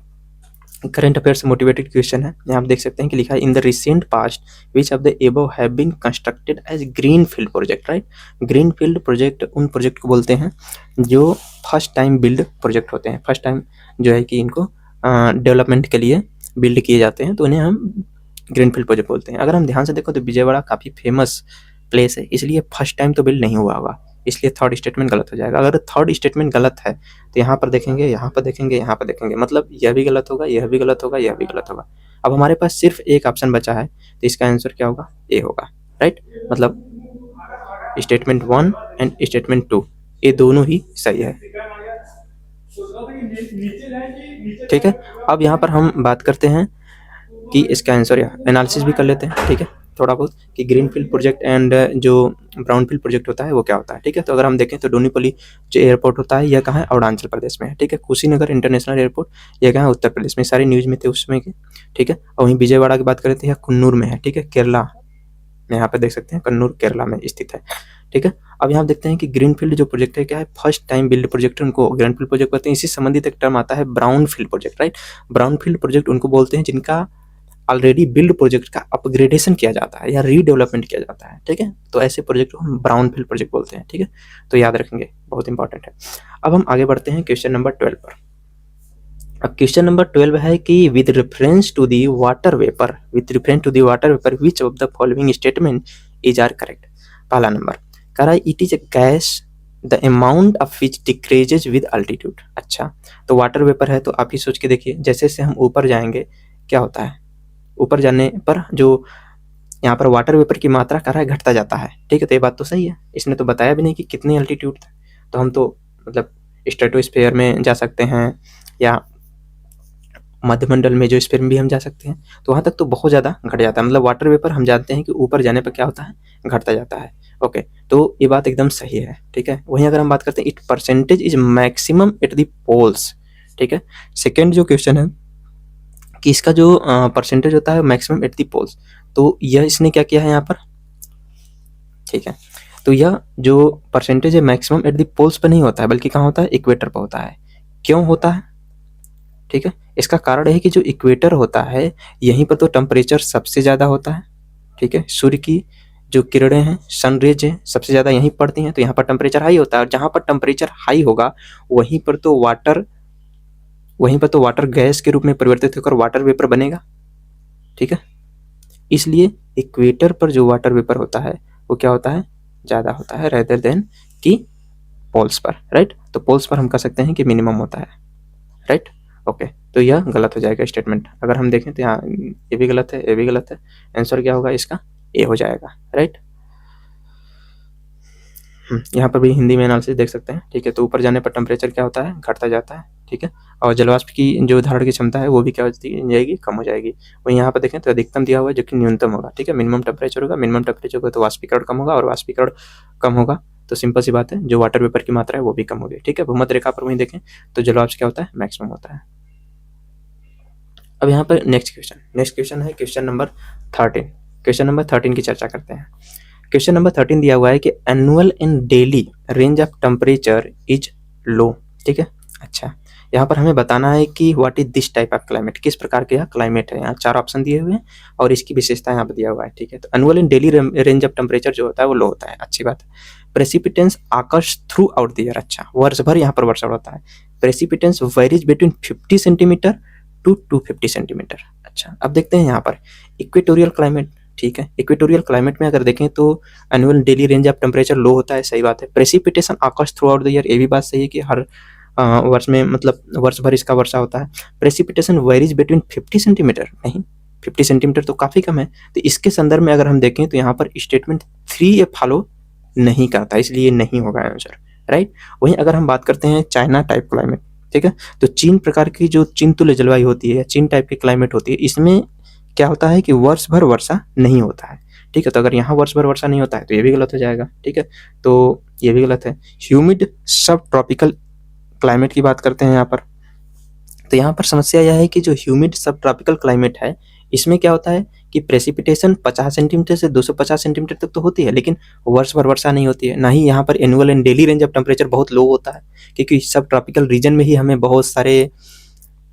करंट अफेयर से मोटिवेटेड क्वेश्चन है, यहाँ आप देख सकते हैं कि लिखा है in the recent past which of the above have been constructed as green field project, right. Green field project उन प्रोजेक्ट को बोलते हैं जो फर्स्ट टाइम बिल्ड प्रोजेक्ट होते हैं, फर्स्ट टाइम जो है कि इनको डेवलपमेंट के लिए बिल्ड किए जाते हैं, तो उन्हें हम ग्रीन फील्ड प्रोजेक्ट बोलते हैं। अगर हम ध्यान से देखो तो विजयवाड़ा काफ़ी फेमस प्लेस है, इसलिए फर्स्ट टाइम तो बिल्ड नहीं हुआ होगा, इसलिए थर्ड स्टेटमेंट गलत हो जाएगा। अगर थर्ड स्टेटमेंट गलत है तो यहाँ पर देखेंगे, यहाँ पर देखेंगे, यहाँ पर देखेंगे, मतलब यह भी गलत होगा, यह भी गलत होगा, यह भी गलत होगा। अब हमारे पास सिर्फ एक ऑप्शन बचा है, तो इसका आंसर क्या होगा, ए होगा, राइट। मतलब स्टेटमेंट 1 एंड स्टेटमेंट 2 ये दोनों ही सही है, ठीक है। अब यहाँ पर हम बात करते हैं कि इसका आंसर या एनालिसिस भी कर लेते हैं, ठीक है, थोड़ा बहुत, कि ग्रीन फील्ड प्रोजेक्ट एंड जो ब्राउन फील्ड प्रोजेक्ट होता है वो क्या होता है, ठीक है। तो अगर हम देखें तो डोनीपली जो एयरपोर्ट होता है यह कहाँ है, अरुणाचल प्रदेश में है, ठीक है। कुशीनगर इंटरनेशनल एयरपोर्ट यह कहाँ है, उत्तर प्रदेश में, सारी न्यूज़ में थे उसमें के, ठीक है। और वहीं विजयवाड़ा की बात करें तो यह कन्नूर में है, ठीक है, केरला में, यहाँ पे देख सकते हैं कन्नूर केरला में स्थित है, ठीक है। अब यहाँ देखते हैं कि ग्रीन फील्ड जो प्रोजेक्ट है क्या है, फर्स्ट टाइम बिल्ड प्रोजेक्ट है, उनको ग्रीन फील्ड प्रोजेक्ट कहते हैं। इसी संबंधित एक टर्म आता है brown field project, right. Brown field project उनको बोलते हैं जिनका ऑलरेडी बिल्ड प्रोजेक्ट का अपग्रेडेशन किया जाता है या रीडेवलपमेंट किया जाता है, ठीक है। तो ऐसे प्रोजेक्ट को हम ब्राउन फील्ड प्रोजेक्ट बोलते हैं, ठीक है, तो याद रखेंगे, बहुत इंपॉर्टेंट है। अब हम आगे बढ़ते हैं क्वेश्चन नंबर 12 पर। अब क्वेश्चन नंबर 12 है कि with reference to the water vapour, which of the following statement is are correct. पहला नंबर कह रहा है it is a gas the amount of which decreases with altitude. अच्छा, तो वाटर वेपर है तो आप ही सोच के देखिए, जैसे जैसे हम ऊपर जाएंगे क्या होता है, ऊपर जाने पर जो यहाँ पर वाटर वेपर की मात्रा कह रहा है घटता जाता है, ठीक है। तो ये बात तो सही है, इसने तो बताया भी नहीं कि कितनी अल्टीट्यूड था, तो हम तो मतलब स्ट्रेटोस्फीयर में जा सकते हैं या मध्यमंडल में जो स्फीयर में भी हम जा सकते हैं, तो वहाँ तक तो बहुत ज़्यादा घट जाता है। मतलब वाटर वेपर हम जानते हैं कि ऊपर जाने पर क्या होता है, घटता जाता है, ओके। तो ये बात एकदम सही है, ठीक है। वहीं अगर हम बात करते हैं it percentage is maximum at the poles, ठीक है। सेकेंड जो क्वेश्चन है कि इसका जो परसेंटेज होता है मैक्सिमम एट द पोल्स, तो यह इसने क्या किया है यहाँ पर, ठीक है। तो यह जो परसेंटेज है मैक्सिमम एट द पोल्स पर नहीं होता है, बल्कि कहाँ होता है, इक्वेटर पर होता है। क्यों होता है, ठीक है। इसका कारण है कि जो इक्वेटर होता है यहीं पर तो टेम्परेचर सबसे ज़्यादा होता है, ठीक है। सूर्य की जो किरणें हैं, सन रेज हैं, सबसे ज़्यादा यहीं पड़ती हैं, तो यहाँ पर टेम्परेचर हाई होता है, और जहाँ पर टेम्परेचर हाई होगा वहीं पर तो वाटर गैस के रूप में परिवर्तित होकर वाटर वेपर बनेगा, ठीक है। इसलिए इक्वेटर पर जो वाटर वेपर होता है वो क्या होता है, ज़्यादा होता है रेदर देन कि पोल्स पर, राइट। तो पोल्स पर हम कह सकते हैं कि मिनिमम होता है, राइट, ओके। तो यह गलत हो जाएगा स्टेटमेंट। अगर हम देखें तो यहाँ ये भी गलत है, ये भी गलत है, आंसर क्या होगा इसका, ए हो जाएगा, राइट। यहाँ पर भी हिंदी में एनालिसिस देख सकते हैं, ठीक है। तो ऊपर जाने पर टेम्परेचर क्या होता है, घटता जाता है, ठीक है। और जलवाष्प की जो धारण की क्षमता है वो भी क्या हो जाएगी, कम हो जाएगी। वहीं यहाँ पर देखें तो अधिकतम दिया हुआ है जो कि न्यूनतम होगा, ठीक है। मिनिमम टेम्परेचर होगा, मिनिमम टेम्परेचर होगा तो वाष्पीकरण कम होगा, और वाष्पीकरण कम होगा तो सिंपल सी बात है जो वाटर वेपर की मात्रा है वो भी कम होगी, ठीक है। भूमध्य रेखा पर वहीं देखें तो जलवाष्प क्या होता है, मैक्सिमम होता है। अब यहाँ पर नेक्स्ट क्वेश्चन है क्वेश्चन नंबर 13। क्वेश्चन नंबर 13 की चर्चा करते हैं। क्वेश्चन नंबर 13 दिया हुआ है कि annual and daily range of temperature is low, ठीक है। अच्छा, यहाँ पर हमें बताना है कि what is this type of climate, किस प्रकार के यहाँ क्लाइमेट है। यहाँ 4 ऑप्शन दिए हुए हैं और इसकी विशेषता यहाँ पर दिया हुआ है, ठीक है। तो annual and daily range of temperature जो होता है वो लो होता है, अच्छी बात है। Precipitation occurs throughout the year, अच्छा, वर्ष भर यहाँ पर वर्षा होता है। Precipitation varies between 50 centimetre to 250 centimetre. अच्छा, अब देखते हैं यहाँ पर इक्वेटोरियल क्लाइमेट, ठीक है। इक्वेटोरियल क्लाइमेट में अगर देखें तो annual daily range of temperature low होता है, सही बात है। Precipitation Akash through out the year, ये भी बात सही है कि हर वर्ष में मतलब वर्ष भर इसका वर्षा होता है। प्रेसिपिटेशन वेरीज बिटवीन 50 सेंटीमीटर, नहीं 50 सेंटीमीटर तो काफ़ी कम है। तो इसके संदर्भ में अगर हम देखें तो यहाँ पर स्टेटमेंट 3 ये फॉलो नहीं करता, इसलिए नहीं होगा आंसर, राइट। वहीं अगर हम बात करते हैं चाइना टाइप क्लाइमेट, ठीक है, तो चीन प्रकार की जो चीन तुल्य जलवायु होती है या चीन टाइप की क्लाइमेट होती है, इसमें क्या होता है कि वर्ष भर वर्षा नहीं होता है, ठीक है। तो अगर यहाँ वर्ष भर वर्षा नहीं होता है तो ये भी गलत हो जाएगा, ठीक है, तो ये भी गलत है। ह्यूमिड सब ट्रॉपिकल क्लाइमेट की बात करते हैं यहाँ पर, तो यहाँ पर समस्या यह है कि जो ह्यूमिड सब ट्रॉपिकल क्लाइमेट है, इसमें क्या होता है कि प्रेसिपिटेशन 50 सेंटीमीटर से 250 सेंटीमीटर तक तो होती है, लेकिन वर्ष भर वर्षा नहीं होती है। ना ही यहाँ पर annual and daily range of temperature बहुत लो होता है, क्योंकि सब ट्रॉपिकल रीजन में ही हमें बहुत सारे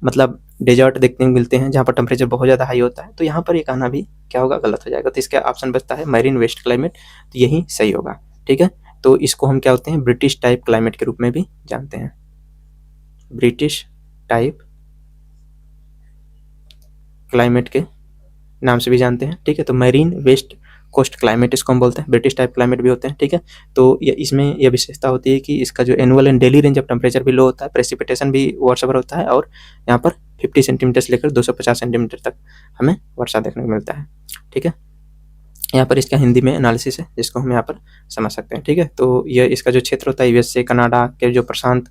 मतलब डेजर्ट देखने को मिलते हैं जहाँ पर टेम्परेचर बहुत ज़्यादा हाई होता है। तो यहाँ पर ये कहना भी क्या होगा, गलत हो जाएगा। तो इसका ऑप्शन बचता है मैरीन वेस्ट क्लाइमेट, तो यही सही होगा, ठीक है। तो इसको हम क्या होते हैं, ब्रिटिश टाइप क्लाइमेट के रूप में भी जानते हैं, ब्रिटिश टाइप क्लाइमेट के नाम से भी जानते हैं, ठीक है। तो मैरीन वेस्ट कोस्ट क्लाइमेट इसको हम बोलते हैं, ब्रिटिश टाइप क्लाइमेट भी होते हैं, ठीक है। तो ये इसमें यह विशेषता होती है कि इसका जो annual and daily range of temperature भी लो होता है, प्रेसिपिटेशन भी वर्ष भर होता है, और यहाँ पर 50 सेंटीमीटर से लेकर 250 सेंटीमीटर तक हमें वर्षा देखने को मिलता है, ठीक है। यहाँ पर इसका हिंदी में एनालिसिस है जिसको हम यहाँ पर समझ सकते हैं, ठीक है। तो यह इसका जो क्षेत्र होता है यूएस से कनाडा के जो प्रशांत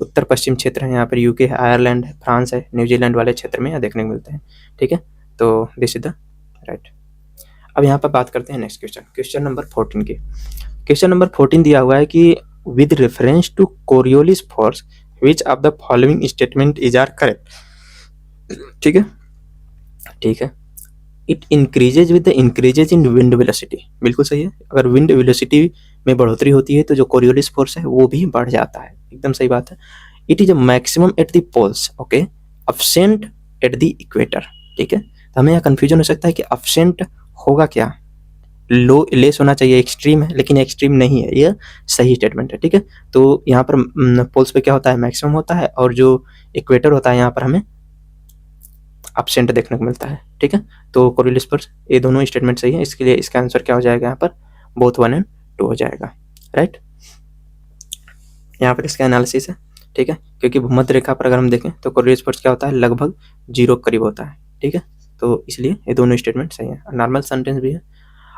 उत्तर पश्चिम क्षेत्र है, यहाँ पर यूके है, आयरलैंड है, फ्रांस है, न्यूजीलैंड वाले क्षेत्र में यह देखने को मिलते हैं, ठीक है। तो दिस इज द राइट। अब यहाँ पर बात करते हैं नेक्स्ट क्वेश्चन, क्वेश्चन नंबर 14 की। क्वेश्चन नंबर 14 दिया हुआ है कि with reference to Coriolis force which of the following statement is are correct, ठीक है, ठीक है। It increases with the increases in wind velocity, बिल्कुल सही है। अगर विंड वेलोसिटी में बढ़ोतरी होती है तो जो कोरियोलिस फोर्स है वो भी बढ़ जाता है, एकदम सही बात है। It is a maximum at the poles, okay, absent at the equator, ठीक है। तो हमें यहाँ कंफ्यूजन हो सकता है कि एब्सेंट होगा क्या, लो लेस होना चाहिए, एक्सट्रीम है, लेकिन एक्सट्रीम नहीं है, यह सही स्टेटमेंट है, ठीक है। तो यहाँ पर पोल्स पे क्या होता है, मैक्सिमम होता है, और जो इक्वेटर होता है यहाँ पर हमें एब्सेंट देखने को मिलता है, ठीक है। तो कोरियोलिस फोर्स, ये दोनों स्टेटमेंट सही है, इसके लिए इसका आंसर क्या हो जाएगा यहाँ पर, बोथ 1 और 2 हो जाएगा, राइट। यहाँ पर इसका एनालिसिस है, ठीक है, क्योंकि भूमध्य रेखा पर अगर हम देखें तो कोरियोलिस फोर्स क्या होता है, लगभग 0 के करीब होता है, ठीक है। तो इसलिए ये दोनों स्टेटमेंट सही है, नॉर्मल सेंटेंस भी है।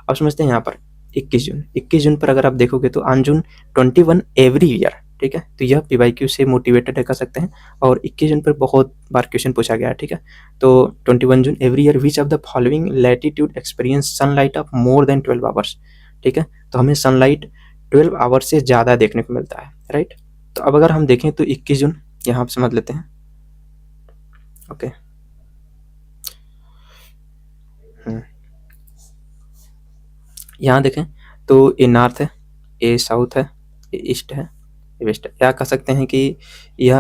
अब समझते हैं यहाँ पर 21 जून पर अगर आप देखोगे तो ऑन जून 21 एवरी ईयर, ठीक है, तो यह PYQ से मोटिवेटेड है, कह सकते हैं। और 21 जून पर बहुत बार क्वेश्चन पूछा गया है, ठीक है। तो 21 June every year which of the following latitude experience sunlight of more than 12 hours, ठीक है। तो हमें सनलाइट 12 आवर्स से ज़्यादा देखने को मिलता है, राइट। तो अब अगर हम देखें तो 21 जून यहाँ पर समझ लेते हैं, ओके। यहाँ देखें तो ये नॉर्थ है, ये साउथ है, ये ईस्ट है, ये वेस्ट है, या कह सकते हैं कि यह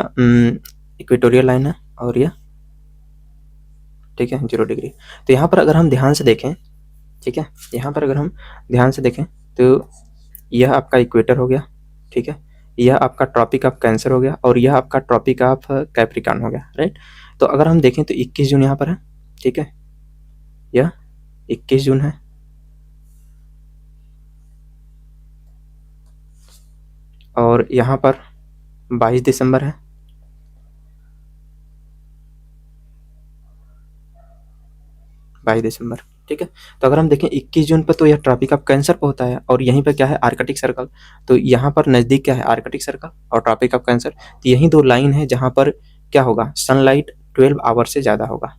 इक्वेटोरियल लाइन है और यह, ठीक है, 0 डिग्री। तो यहाँ पर अगर हम ध्यान से देखें, ठीक है, यहाँ पर अगर हम ध्यान से देखें तो यह आपका इक्वेटर हो गया, ठीक है, यह आपका ट्रॉपिक ऑफ कैंसर हो गया, और यह आपका ट्रॉपिक ऑफ कैप्रिकॉर्न हो गया, राइट। तो अगर हम देखें तो 21 जून यहाँ पर है, ठीक है, यह 21 जून है, और यहाँ पर 22 दिसंबर है, ठीक है। तो अगर हम देखें 21 जून पर तो यह ट्रॉपिक ऑफ कैंसर पर होता है, और यहीं पर क्या है, आर्कटिक सर्कल। तो यहाँ पर नज़दीक क्या है, आर्कटिक सर्कल और ट्रॉपिक ऑफ कैंसर। तो यही 2 लाइन है जहाँ पर क्या होगा, सनलाइट 12 आवर से ज़्यादा होगा,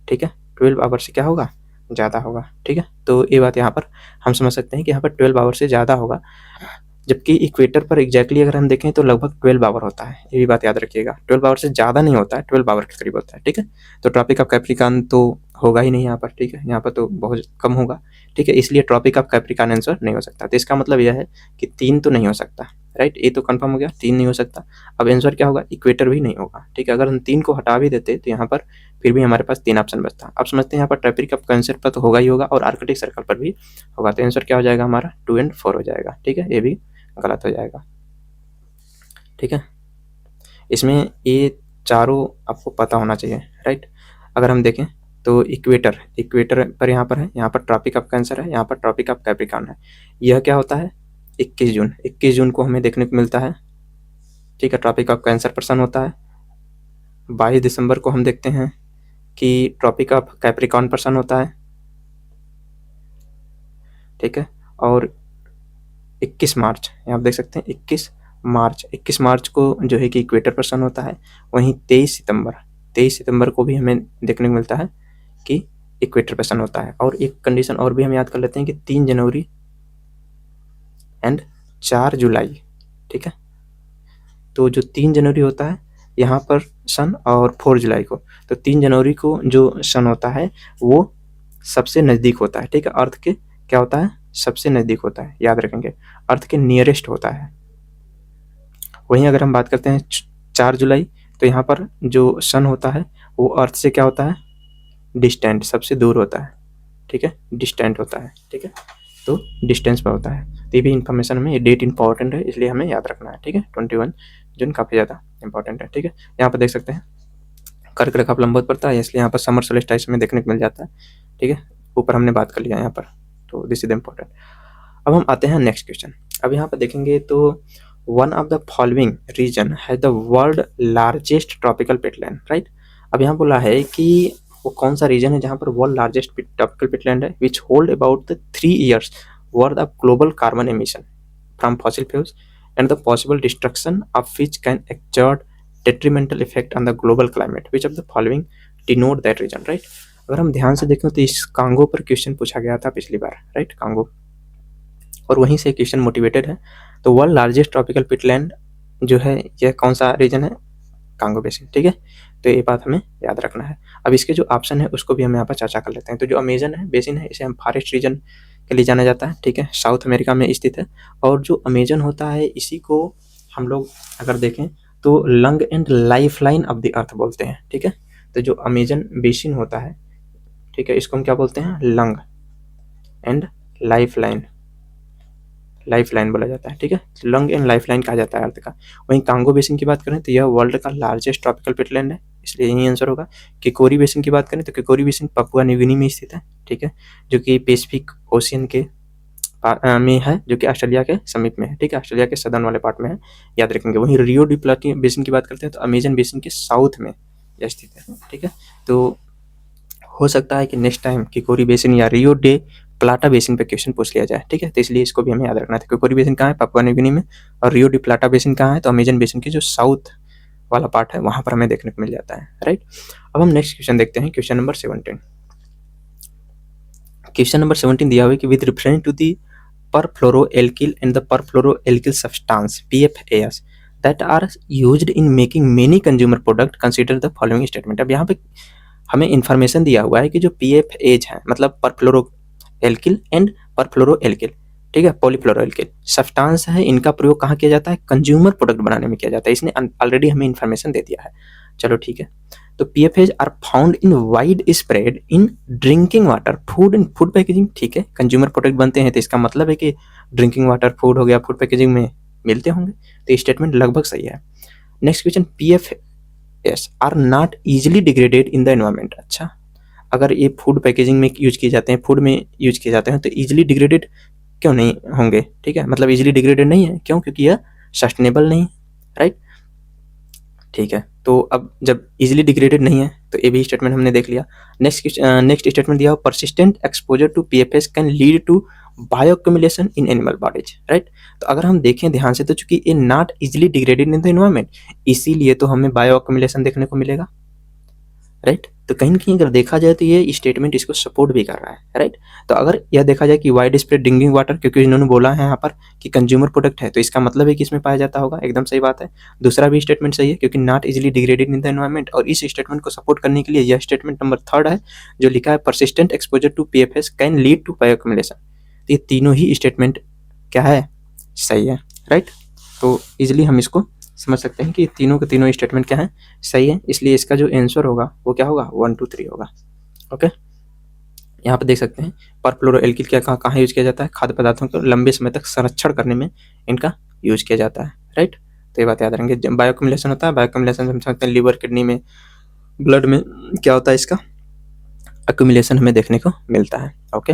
ठीक है, 12 आवर से क्या होगा, ज़्यादा होगा, ठीक है। तो ये बात यहाँ पर हम समझ सकते हैं कि यहाँ पर 12 आवर से ज़्यादा होगा, जबकि इक्वेटर पर एग्जैक्टली अगर हम देखें तो लगभग 12 आवर होता है, ये भी बात याद रखिएगा, 12 आवर से ज़्यादा नहीं होता है, 12 आवर के करीब होता है, ठीक है। तो ट्रॉपिक ऑफ कैप्रिकॉर्न तो होगा ही नहीं यहाँ पर, ठीक है, यहाँ पर तो बहुत कम होगा, ठीक है, इसलिए ट्रॉपिक ऑफ कैप्रिकॉर्न आंसर नहीं हो सकता। तो इसका मतलब यह है कि 3 तो नहीं हो सकता, राइट, ये तो कंफर्म हो गया, 3 नहीं हो सकता। अब आंसर क्या होगा, इक्वेटर भी नहीं होगा, ठीक है। अगर हम 3 को हटा भी देते तो यहाँ पर फिर भी हमारे पास 3 ऑप्शन बचता। अब समझते हैं यहाँ पर ट्रॉपिक ऑफ कैंसर पर तो होगा ही होगा, और आर्कटिक सर्कल पर भी होगा। तो आंसर क्या हो जाएगा हमारा, 2 और 4 हो जाएगा, ठीक है, ये भी गलत हो जाएगा, ठीक है। इसमें ये चारों आपको पता होना चाहिए, राइट। अगर हम देखें तो इक्वेटर इक्वेटर पर यहाँ पर है, यहाँ पर ट्रॉपिक ऑफ कैंसर है, यहाँ पर ट्रॉपिक ऑफ कैप्रिकॉर्न है। यह क्या होता है 21 जून को हमें देखने को मिलता है, ठीक है, ट्रॉपिक ऑफ कैंसर पर सन होता है। 22 दिसंबर को हम देखते हैं कि ट्रॉपिक ऑफ कैप्रिकॉर्न पर सन होता है, ठीक है। और 21 मार्च यहाँ आप देख सकते हैं 21 मार्च को जो है कि इक्वेटर पर सन होता है। वहीं 23 सितंबर को भी हमें देखने को मिलता है कि इक्वेटर पर सन होता है। और एक कंडीशन और भी हम याद कर लेते हैं कि 3 जनवरी एंड 4 जुलाई, ठीक है। तो जो 3 जनवरी होता है यहाँ पर सन और 4 जुलाई को, तो 3 जनवरी को जो सन होता है वो सबसे नज़दीक होता है, ठीक है। अर्थ के क्या होता है, सबसे नज़दीक होता है, याद रखेंगे, अर्थ के नियरेस्ट होता है। वहीं अगर हम बात करते हैं 4 जुलाई, तो यहाँ पर जो सन होता है वो अर्थ से क्या होता है, डिस्टेंट, सबसे दूर होता है, ठीक है, डिस्टेंट होता है, ठीक है। तो डिस्टेंस पर होता है। तो ये भी इन्फॉर्मेशन हमें, ये डेट इंपॉर्टेंट है इसलिए हमें याद रखना है, ठीक है। 21 जून काफ़ी ज़्यादा इंपॉर्टेंट है, ठीक है। यहाँ पर देख सकते हैं कर्क रेखा पर लंबवत पड़ता है, इसलिए यहाँ पर समर सोल्स्टिस में देखने को मिल जाता है, ठीक है। ऊपर हमने बात कर लिया यहाँ पर, तो दिस इज इम्पोर्टेंट। अब हम आते हैं नेक्स्ट क्वेश्चन। अब यहाँ पर देखेंगे तो one of the following region है the world largest tropical peatland, right. अब यहाँ बोला है कि वो कौन सा रीजन है जहाँ पर वर्ल्ड लार्जेस्ट ट्रॉपिकल पेटलैंड है, which hold about the 3 years worth of global carbon emission from fossil fuels and the possible destruction of which can exert detrimental effect on the global climate, which of the following denote that region, right। अगर हम ध्यान से देखें तो इस Congo पर question पूछा गया था पिछली बार, राइट, कांगो, और वहीं से क्वेश्चन मोटिवेटेड है। तो वर्ल्ड लार्जेस्ट ट्रॉपिकल पेटलैंड जो है यह कौन सा रीजन है, कांगो बेसिन, ठीक है। तो ये बात हमें याद रखना है। अब इसके जो ऑप्शन है उसको भी हम यहाँ पर चर्चा कर लेते हैं। तो जो अमेजन है बेसिन है, इसे हम फॉरेस्ट रीजन के लिए जाना जाता है, ठीक है, साउथ अमेरिका में स्थित है। और जो अमेजन होता है इसी को हम लोग अगर देखें तो lung and life line of the earth बोलते हैं, ठीक है। तो जो अमेजन बेसिन होता है, ठीक है, इसको हम क्या बोलते हैं, लंग एंड लाइफ लाइन बोला जाता है, ठीक है। लंग एंड लाइफ लाइन कहा जाता है अर्थ का। वहीं कांगो बेसिन की बात करें तो यह वर्ल्ड का लार्जेस्ट ट्रॉपिकल पेटलैंड है, इसलिए यही आंसर होगा। किकोरी बेसिन की बात करें तो किकोरी बेसिन पपुआ न्यू गिनी में स्थित है, ठीक है, जो कि पैसिफिक ओशियन के में है, जो कि ऑस्ट्रेलिया के समीप में है, ठीक है, ऑस्ट्रेलिया के सदर्न वाले पार्ट में है, याद रखेंगे। वहीं रियो डी प्लाटी बेसिन की बात करते हैं तो अमेजन बेसिन के साउथ में यह स्थित है, ठीक है। तो हो सकता है कि नेक्स्ट टाइम किकोरी बेसिन या रियो डे प्लाटा बेसिन पे क्वेश्चन पूछ लिया जाए, ठीक है। तो इसलिए इसको भी हमें याद रखना था। किकोरी बेसिन कहाँ है, पपुआ न्यू गिनी में, और रियो डी प्लाटा बेसिन कहाँ है, तो अमेजन बेसिन के जो साउथ वाला पार्ट है वहाँ पर हमें देखने को मिल जाता है, राइट। अब हम नेक्स्ट क्वेश्चन देखते हैं, क्वेश्चन नंबर 17। क्वेश्चन नंबर 17 दिया हुआ है कि with reference to the perfluoroalkyl and the perfluoroalkyl substance PFAS that are used in making many consumer product, consider the following statement। अब यहाँ पे हमें इंफॉर्मेशन दिया हुआ है कि जो PFAS है मतलब perfluoroalkyl एंड perfluoroalkyl, ठीक है, पॉलीफ्लोरोएल्किल सब्सटेंस है, इनका प्रयोग कहाँ किया जाता है, कंज्यूमर प्रोडक्ट बनाने में किया जाता है। इसने ऑलरेडी हमें इंफॉर्मेशन दे दिया है, चलो ठीक है। तो PFAS are found in wide spread in drinking water, food and food packaging, ठीक है, कंज्यूमर प्रोडक्ट बनते हैं तो इसका मतलब है कि ड्रिंकिंग वाटर, फूड हो गया, फूड पैकेजिंग में मिलते होंगे, तो ये स्टेटमेंट लगभग सही है। Next question, PFAS are not easily degraded in the environment. अच्छा, अगर ये फूड पैकेजिंग में यूज किए जाते हैं, फूड में यूज किए जाते हैं तो इजिली डिग्रेडेड क्यों नहीं होंगे, ठीक है, मतलब इजिली डिग्रेडेड नहीं है, क्यों, क्योंकि यह सस्टेनेबल नहीं है, राइट, ठीक है। तो अब जब इजीली डिग्रेडेड नहीं है तो ये भी स्टेटमेंट हमने देख लिया। नेक्स्ट स्टेटमेंट दिया, persistent exposure to PFAS can lead to bioaccumulation in animal bodies, right. तो अगर हम देखें ध्यान से तो चूंकि ये not easily degraded in the environment, इसीलिए तो हमें बायोअक्यूमुलेशन देखने को मिलेगा, राइट। तो कहीं ना कहीं अगर देखा जाए तो ये स्टेटमेंट इसको सपोर्ट भी कर रहा है, राइट। तो अगर यह देखा जाए कि वाइड स्प्रेड ड्रिंकिंग वाटर, क्योंकि इन्होंने बोला है यहाँ पर कि कंज्यूमर प्रोडक्ट है, तो इसका मतलब है कि इसमें पाया जाता होगा, एकदम सही बात है। दूसरा भी स्टेटमेंट सही है क्योंकि not easily degraded in the environment, और इस स्टेटमेंट को सपोर्ट करने के लिए यह स्टेटमेंट नंबर 3 है जो लिखा है persistent exposure to PFAS can lead to bioaccumulation. तो ये तीनों ही स्टेटमेंट क्या है, सही है, राइट। तो इजिली हम इसको समझ सकते हैं कि तीनों के तीनों स्टेटमेंट क्या है, सही है, इसलिए इसका जो आंसर होगा वो क्या होगा, 1 2 3 होगा, ओके। यहाँ पे देख सकते हैं परफ्लोरोएल्किल क्या कहाँ यूज किया जाता है, खाद्य पदार्थों को लंबे समय तक संरक्षण करने में इनका यूज किया जाता है, राइट। तो ये बात याद रखेंगे। जब बायोअक्यूमुलेशन होता है, बायोअक्यूमुलेशन हम समझते हैं लीवर, किडनी में, ब्लड में क्या होता है इसका, एक्यूमुलेशन हमें देखने को मिलता है। ओके,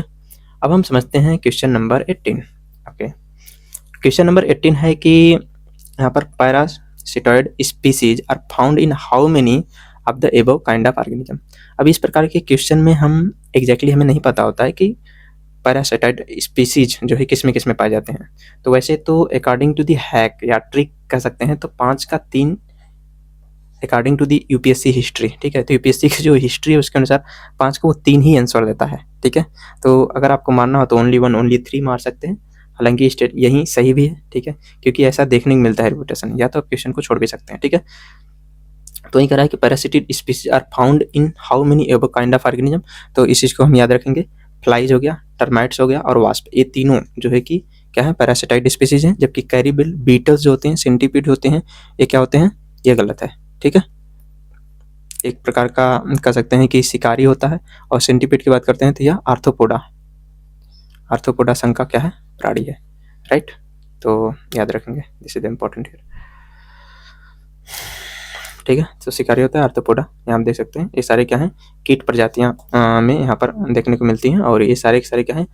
अब हम समझते हैं क्वेश्चन नंबर 18। ओके, क्वेश्चन नंबर 18 है कि यहाँ पर parasitoid species are found in how many of the above kind of organism. अब इस प्रकार के क्वेश्चन में हम एग्जैक्टली हमें नहीं पता होता है कि पैरासिटॉइड स्पीसीज जो है किस में पाए जाते हैं। तो वैसे तो अकॉर्डिंग टू दी हैक या ट्रिक कह सकते हैं तो 5 का 3 according to the UPSC history, ठीक है। तो यूपीएससी की जो हिस्ट्री है उसके अनुसार 5 को वो 3 ही आंसर देता है, ठीक है। तो अगर आपको मानना हो तो ओनली 1 ओनली 3 मार सकते हैं, हालांकि स्टेट यही सही भी है, ठीक है, क्योंकि ऐसा देखने को मिलता है रिपोर्टेशन, या तो आप क्वेश्चन को छोड़ भी सकते हैं, ठीक है। तो यही कह रहा है कि parasitic species are found in how many above kind of organism. तो इस चीज़ को हम याद रखेंगे, फ्लाइज हो गया, टर्माइट्स हो गया और वास्प, ये तीनों जो है कि क्या है, पैरासिटाइड स्पीसीज हैं। जबकि कैरिबिल, बीटल्स जो होते हैं, सेंटीपीड होते हैं, ये क्या होते हैं, ये गलत है, ठीक है। एक प्रकार का कह सकते हैं कि शिकारी होता है। और सेंटीपीड की बात करते हैं तो यह आर्थ्रोपोडा, आर्थ्रोपोडा संघ का क्या है, प्राणी है, राइट। तो याद रखेंगे, दिस इज इम्पोर्टेंट हियर, ठीक है। तो शिकारी होता है आर्थ्रोपोडा, यहाँ आप देख सकते हैं ये सारे क्या हैं, कीट प्रजातियां में यहाँ पर देखने को मिलती हैं। और ये सारे के सारे क्या हैं,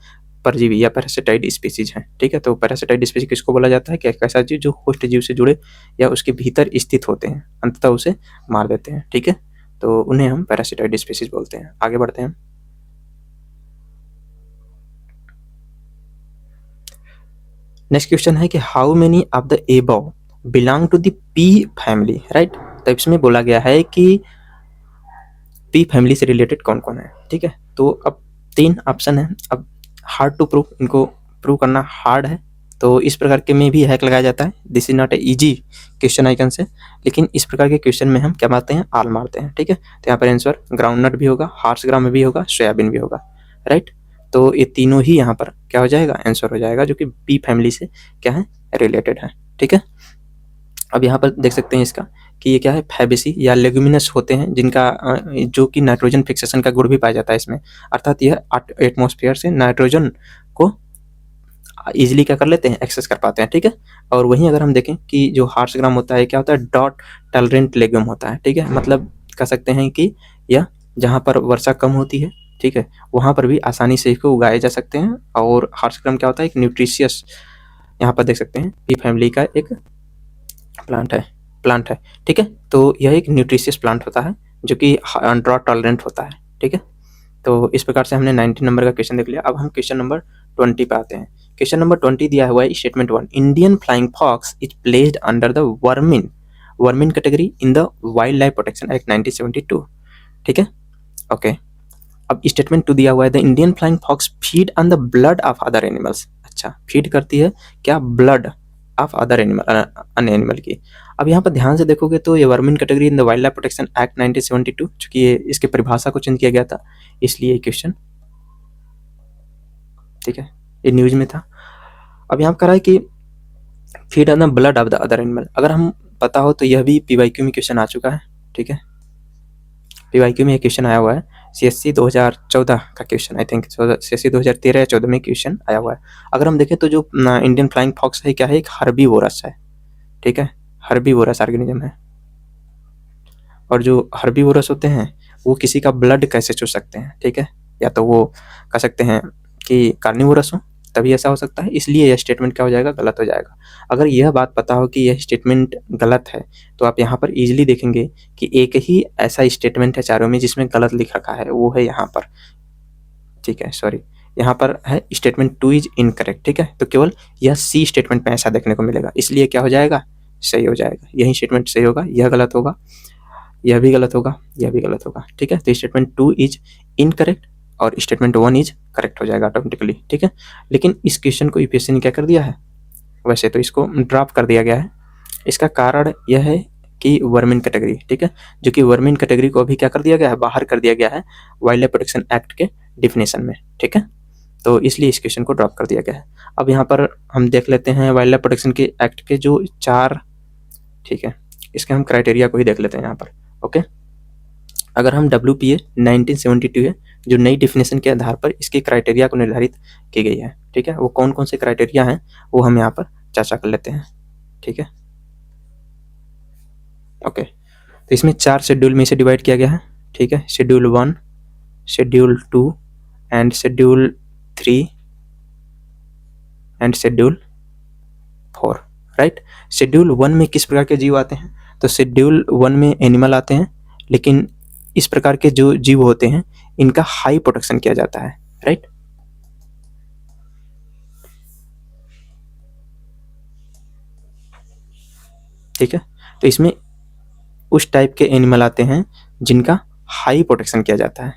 परजीवी या पैरासिटाइड स्पीसीज हैं, ठीक है। तो पैरासिटाइड स्पीसीज किसको बोला जाता है कि एक ऐसा जीव जो होस्ट जीव से जुड़े या उसके भीतर स्थित होते हैं, अंततः उसे मार देते हैं, ठीक है। तो उन्हें हम पैरासिटाइड स्पीसीज बोलते हैं। आगे बढ़ते हैं। नेक्स्ट क्वेश्चन है कि how many of the above belong to the P family, right. तो इसमें बोला गया है कि पी फैमिली से रिलेटेड कौन कौन है, ठीक है। तो अब 3 ऑप्शन है, अब हार्ड टू प्रूव, इनको प्रूव करना हार्ड है। तो इस प्रकार के में भी हैक लगाया जाता है। This is not a easy question icon से, लेकिन इस प्रकार के क्वेश्चन में हम क्या मारते हैं, आल मारते हैं, ठीक है। तो यहाँ पर आंसर ग्राउंडनट भी होगा, हार्स ग्राम भी होगा, सोयाबीन भी होगा, राइट। तो ये तीनों ही यहाँ पर क्या हो जाएगा, आंसर हो जाएगा, जो कि पी फैमिली से क्या है, रिलेटेड है, ठीक है। अब यहाँ पर देख सकते हैं इसका कि ये क्या है, फैबेसी या लेगुमिनस होते हैं, जिनका जो कि नाइट्रोजन फिक्सेशन का गुण भी पाया जाता है इसमें। अर्थात यह एटमॉस्फेयर से नाइट्रोजन को इजीली क्या कर लेते हैं, एक्सेस कर पाते हैं, ठीक है। और वहीं अगर हम देखें कि जो हार्स ग्राम होता है, क्या होता है, डॉट टॉलरेंट लेग्यूम होता है, ठीक है। मतलब कह सकते हैं कि यह जहाँ पर वर्षा कम होती है, ठीक है, वहाँ पर भी आसानी से इसको उगाए जा सकते हैं। और हार्स ग्राम क्या होता है, एक न्यूट्रिशियस, यहाँ पर देख सकते हैं पी फैमिली का एक प्लांट है, ठीक है। तो यह एक न्यूट्रिशियस प्लांट होता है जो कि ड्रॉट टॉलरेंट होता है, ठीक है। तो इस प्रकार से हमने 19 नंबर का क्वेश्चन देख लिया। अब हम क्वेश्चन नंबर 20 पे आते हैं। क्वेश्चन नंबर 20 दिया हुआ है statement 1, Indian flying fox is placed under the vermin category in the wild life protection act 1972, ठीक है, ओके। अब स्टेटमेंट 2 दिया हुआ है, the Indian flying fox feed on the blood of other animals. अच्छा, फीड करती है क्या, ब्लड ऑफ अदर एनिमल, अन्य एनिमल की। अब यहाँ पर ध्यान से देखोगे तो ये vermin category in the wild life protection act 1972, चूंकि ये इसके परिभाषा को चेंज किया गया था, इसलिए क्वेश्चन, ठीक है, ये न्यूज में था। अब यहाँ कह रहा है कि feed on the blood of the other animal. अगर हम पता हो तो यह भी पीवाईक्यू में क्वेश्चन आ चुका है, ठीक है। पीवाईक्यू में क्वेश्चन आया हुआ है, सीएससी 2014 का क्वेश्चन, आई थिंक सीएससी 2013 या 14 में क्वेश्चन आया हुआ है। अगर हम देखें तो जो इंडियन फ्लाइंग फॉक्स है क्या है, एक हर्बीवोरस है, ठीक है, हर्बीवोरस ऑर्गेनिज्म है। और जो हर्बीवोरस होते हैं वो किसी का ब्लड कैसे चूस सकते हैं, ठीक है, या तो वो कह सकते हैं कि कार्निवोरस हो, तभी ऐसा हो सकता है। इसलिए यह स्टेटमेंट क्या हो जाएगा, गलत हो जाएगा। अगर यह बात पता हो कि यह स्टेटमेंट गलत है तो आप यहाँ पर इजीली देखेंगे कि एक ही ऐसा स्टेटमेंट है चारों में जिसमें गलत लिख रखा है, वो है यहाँ पर, ठीक है, सॉरी, यहाँ पर है स्टेटमेंट 2 इज इनकरेक्ट, ठीक है। तो केवल यह सी स्टेटमेंट में ऐसा देखने को मिलेगा, इसलिए क्या हो जाएगा, सही हो जाएगा, यही स्टेटमेंट सही होगा, यह गलत होगा, यह भी गलत होगा, यह भी गलत होगा, ठीक है। तो स्टेटमेंट 2 इज इनकरेक्ट और स्टेटमेंट 1 इज करेक्ट हो जाएगा ऑटोमेटिकली, ठीक है। लेकिन इस क्वेश्चन को यूपीएससी ने क्या कर दिया है, वैसे तो इसको ड्रॉप कर दिया गया है। इसका कारण यह है कि वर्मिन कैटेगरी, ठीक है, जो कि वर्मिन कैटेगरी को अभी क्या कर दिया गया है, बाहर कर दिया गया है वाइल्ड लाइफ प्रोटेक्शन एक्ट के डिफिनेशन में, ठीक है। तो इसलिए इस क्वेश्चन को ड्रॉप कर दिया गया है। अब यहाँ पर हम देख लेते हैं वाइल्ड लाइफ प्रोटेक्शन के एक्ट के जो 4, ठीक है, इसके हम क्राइटेरिया को ही देख लेते हैं यहाँ पर, ओके। अगर हम WPA 1972 है जो नई डिफिनेशन के आधार पर इसके क्राइटेरिया को निर्धारित की गई है, ठीक है, वो कौन कौन से क्राइटेरिया हैं वो हम यहाँ पर चर्चा कर लेते हैं, ठीक है, ओके। तो इसमें 4 शेड्यूल में से डिवाइड किया गया है, ठीक है, schedule 1, schedule 2 and schedule 3 and schedule 4, right. Schedule 1 में किस प्रकार के जीव आते हैं? तो शेड्यूल 1 में एनिमल आते हैं, लेकिन इस प्रकार के जो जीव होते हैं इनका हाई प्रोटेक्शन किया जाता है, राइट। ठीक है, तो इसमें उस टाइप के एनिमल आते हैं जिनका हाई प्रोटेक्शन किया जाता है,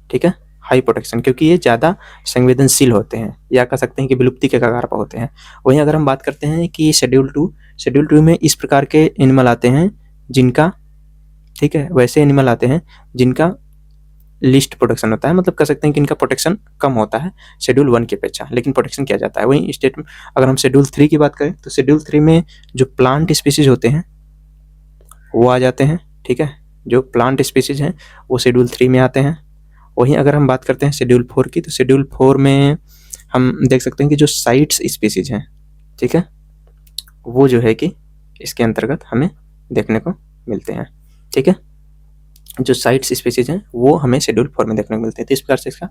ठीक है, हाई प्रोटेक्शन, क्योंकि ये ज़्यादा संवेदनशील होते हैं या कह सकते हैं कि विलुप्ति के कगार पर होते हैं। वहीं अगर हम बात करते हैं कि शेड्यूल 2 में इस प्रकार के एनिमल आते हैं जिनका, ठीक है, वैसे एनिमल आते हैं जिनका लिस्ट प्रोटेक्शन होता है, मतलब कह सकते हैं कि इनका प्रोटेक्शन कम होता है शेड्यूल 1 की अपेक्षा, लेकिन प्रोटेक्शन किया जाता है। वहीं स्टेट में अगर हम शेड्यूल 3 की बात करें तो शेड्यूल 3 में जो प्लांट स्पीसीज होते हैं वो आ जाते हैं, ठीक है, जो प्लांट स्पीसीज हैं वो शेड्यूल 3 में आते हैं। वहीं अगर हम बात करते हैं शेड्यूल 4 की, तो शेड्यूल 4 में हम देख सकते हैं कि जो साइट्स स्पीसीज हैं, ठीक है, वो जो है कि इसके अंतर्गत हमें देखने को मिलते हैं, ठीक है, जो साइट्स स्पीसीज हैं वो हमें शेड्यूल 4 में देखने को मिलते हैं। तो इस प्रकार से इसका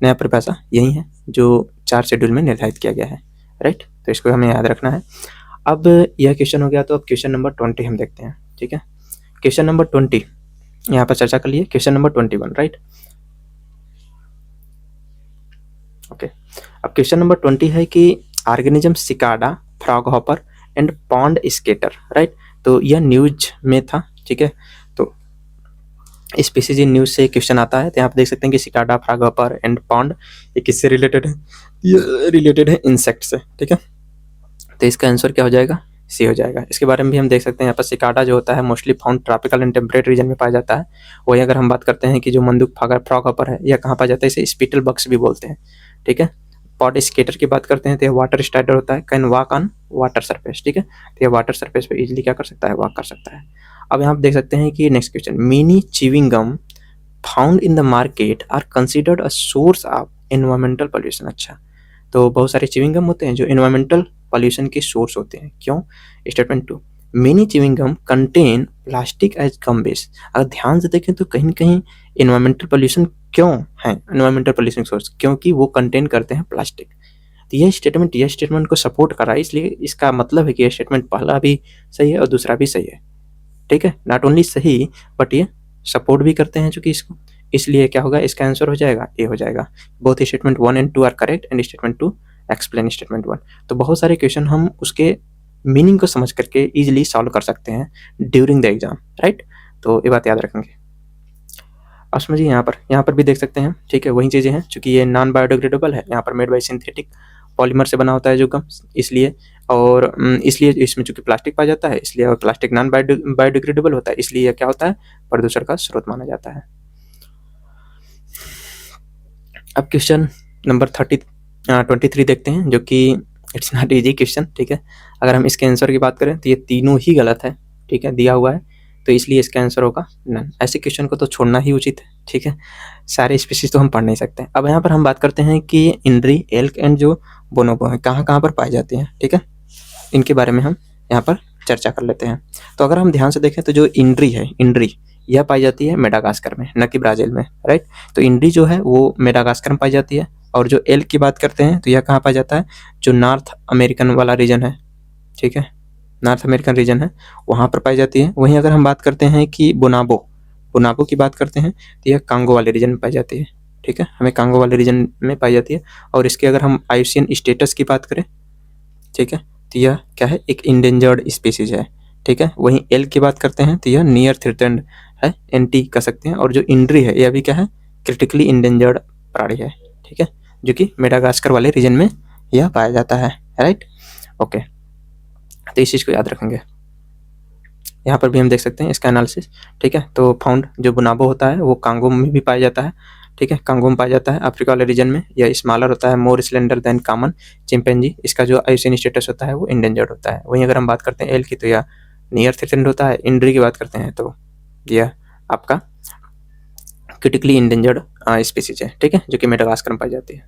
नया परिभाषा यही है जो 4 शेड्यूल में निर्धारित किया गया है, राइट। तो इसको हमें याद रखना है। अब यह क्वेश्चन हो गया, तो अब क्वेश्चन नंबर 20 हम देखते हैं, ठीक है। क्वेश्चन नंबर 20 यहाँ पर चर्चा कर लिए, क्वेश्चन नंबर 21, राइट। ओके, अब क्वेश्चन नंबर 20 है कि organism cicada, froghopper and pond skater, right. तो यह न्यूज में था, ठीक है, तो स्पीसीज इन न्यूज से क्वेश्चन आता है। तो यहाँ आप देख सकते हैं कि सिकाडा, फ्रॉगहॉपर एंड पॉन्ड ये किससे रिलेटेड है? ये रिलेटेड है इंसेक्ट से, ठीक है। तो इसका आंसर क्या हो जाएगा? सी हो जाएगा। इसके बारे में भी हम देख सकते हैं, यहाँ पर सिकाडा जो होता है mostly found tropical and temperate region में पाया जाता है। वही अगर हम बात करते हैं कि जो मंदुक फ्रॉगहॉपर है यह कहाँ पाया जाता है? इसे स्पीटल बग्स भी बोलते हैं, ठीक है। पॉड स्केटर की बात करते हैं तो यह वाटर स्टाइडर होता है, can walk on water surface, ठीक है। तो यह वाटर सरफेस पे इजीली क्या कर सकता है? वॉक कर सकता है। अब यहाँ आप देख सकते हैं कि next question, mini chewing gum found in the market are considered a source of environmental pollution. अच्छा, तो बहुत सारे च्यूइंग गम होते हैं जो एनवायरमेंटल पॉल्यूशन के सोर्स होते हैं। क्यों? Statement 2, many chewing gum contain plastic as gum base. अगर ध्यान से देखें तो कहीं न कहीं एनवायरमेंटल पॉल्यूशन क्यों है एनवायरमेंटल पॉल्यूशन सोर्स? क्योंकि वो कंटेन करते हैं प्लास्टिक। तो यह स्टेटमेंट को सपोर्ट कर रहा है, इसलिए इसका मतलब है कि यह स्टेटमेंट पहला भी सही है और दूसरा भी सही है, ठीक है। नॉट ओनली सही बट ये सपोर्ट भी करते हैं चूंकि इसको, इसलिए क्या होगा? इसका आंसर हो जाएगा ए हो जाएगा। Both statement 1 and 2 are correct and statement 2 explain statement 1। तो बहुत सारे क्वेश्चन हम उसके मीनिंग को समझ करके इजीली सॉल्व कर सकते हैं ड्यूरिंग द एग्जाम, राइट। तो ये बात याद रखेंगे। अब समझिए यहाँ पर भी देख सकते हैं, ठीक है, वही चीज़ें हैं। चूंकि ये नॉन बायोडिग्रेडेबल है, यहाँ पर मेड बाई सिंथेटिक पॉलीमर से बना होता है जो गम, इसलिए और इसलिए इसमें चूंकि प्लास्टिक पाया जाता है इसलिए, और प्लास्टिक नॉन बायोडिग्रेडेबल होता है इसलिए यह क्या होता है? प्रदूषण का स्रोत माना जाता है। अब क्वेश्चन नंबर 23 देखते हैं, जो कि इट्स नॉट इजी क्वेश्चन, ठीक है। अगर हम इसके आंसर की बात करें तो ये तीनों ही गलत है, ठीक है, दिया हुआ है, तो इसलिए इसका आंसर होगा नन। ऐसे क्वेश्चन को तो छोड़ना ही उचित है, ठीक है, सारे स्पीशीज तो हम पढ़ नहीं सकते। अब यहाँ पर हम बात करते हैं कि इंड्री, एल्क एंड जो बोनोबो है कहाँ कहाँ पर पाए जाते हैं, ठीक है, इनके बारे में हम यहाँ पर चर्चा कर लेते हैं। तो अगर हम ध्यान से देखें तो जो इंड्री है, इंड्री यह पाई जाती है मेडागास्कर में, न कि ब्राज़ील में, राइट। तो इंड्री जो है वो मेडागास्कर में पाई जाती है। और जो एल्क की बात करते हैं तो यह कहाँ पाया जाता है? जो नॉर्थ अमेरिकन वाला रीजन है, ठीक है, नॉर्थ अमेरिकन रीजन है वहाँ पर पाई जाती है। वहीं अगर हम बात करते हैं कि बोनाबो की बात करते हैं तो यह कांगो वाले रीजन में पाई जाती है, ठीक है, हमें कांगो वाले रीजन में पाई जाती है। और इसके अगर हम IUCN स्टेटस की बात करें, ठीक है, तो यह क्या है? एक इंडेंजर्ड स्पीसीज है, ठीक है। वहीं एल्क की बात करते हैं तो यह नियर थ्रेटेंड है, NT कह सकते हैं। और जो इंड्री है यह भी क्या है? क्रिटिकली इंडेंजर्ड प्राणी है, ठीक है, जो कि मेडागास्कर वाले रीजन में यह पाया जाता है, राइट। ओके, तो इस चीज़ को याद रखेंगे। यहाँ पर भी हम देख सकते हैं इसका एनालिसिस, ठीक है। तो फाउंड जो बोनाबो होता है वो कांगो में भी पाया जाता है, ठीक है, कांगो में पाया जाता है। अफ्रीका वाले रीजन में यह स्मॉलर होता है, मोर स्लेंडर देन कॉमन चिंपैंजी। इसका जो IUCN स्टेटस होता है वो इंडेंजर्ड होता है। वहीं अगर हम बात करते हैं एल की तो यह नियर थ्रेटेंड होता है। इंड्री की बात करते हैं तो यह आपका क्रिटिकली इंडेंजर्ड स्पीसीज है, ठीक है, जो कि मेडागास्कर में पाई जाती है।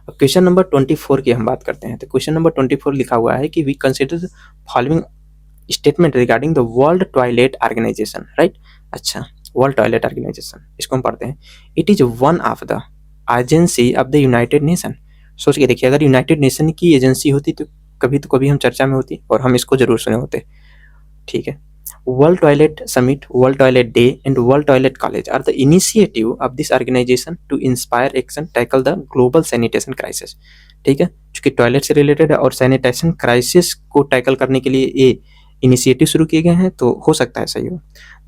अब क्वेश्चन नंबर 24 की हम बात करते हैं। तो क्वेश्चन नंबर 24 लिखा हुआ है कि we consider following statement regarding the World Toilet Organization, right. अच्छा, वर्ल्ड टॉयलेट ऑर्गेनाइजेशन, इसको हम पढ़ते हैं। It is one of the agency of the United Nation. सोच के देखिए, अगर यूनाइटेड नेशन की एजेंसी होती तो कभी हम चर्चा में होती और हम इसको जरूर सुने होते। ठीक है, World Toilet Summit, World Toilet Day and World Toilet College are the initiative of this organization to inspire action tackle the global sanitation crisis. ठीक है, चूंकि टॉयलेट से रिलेटेड है और सैनिटेशन क्राइसिस को टैकल करने के लिए ये इनिशिएटिव शुरू किए गए हैं, तो हो सकता है सही हो।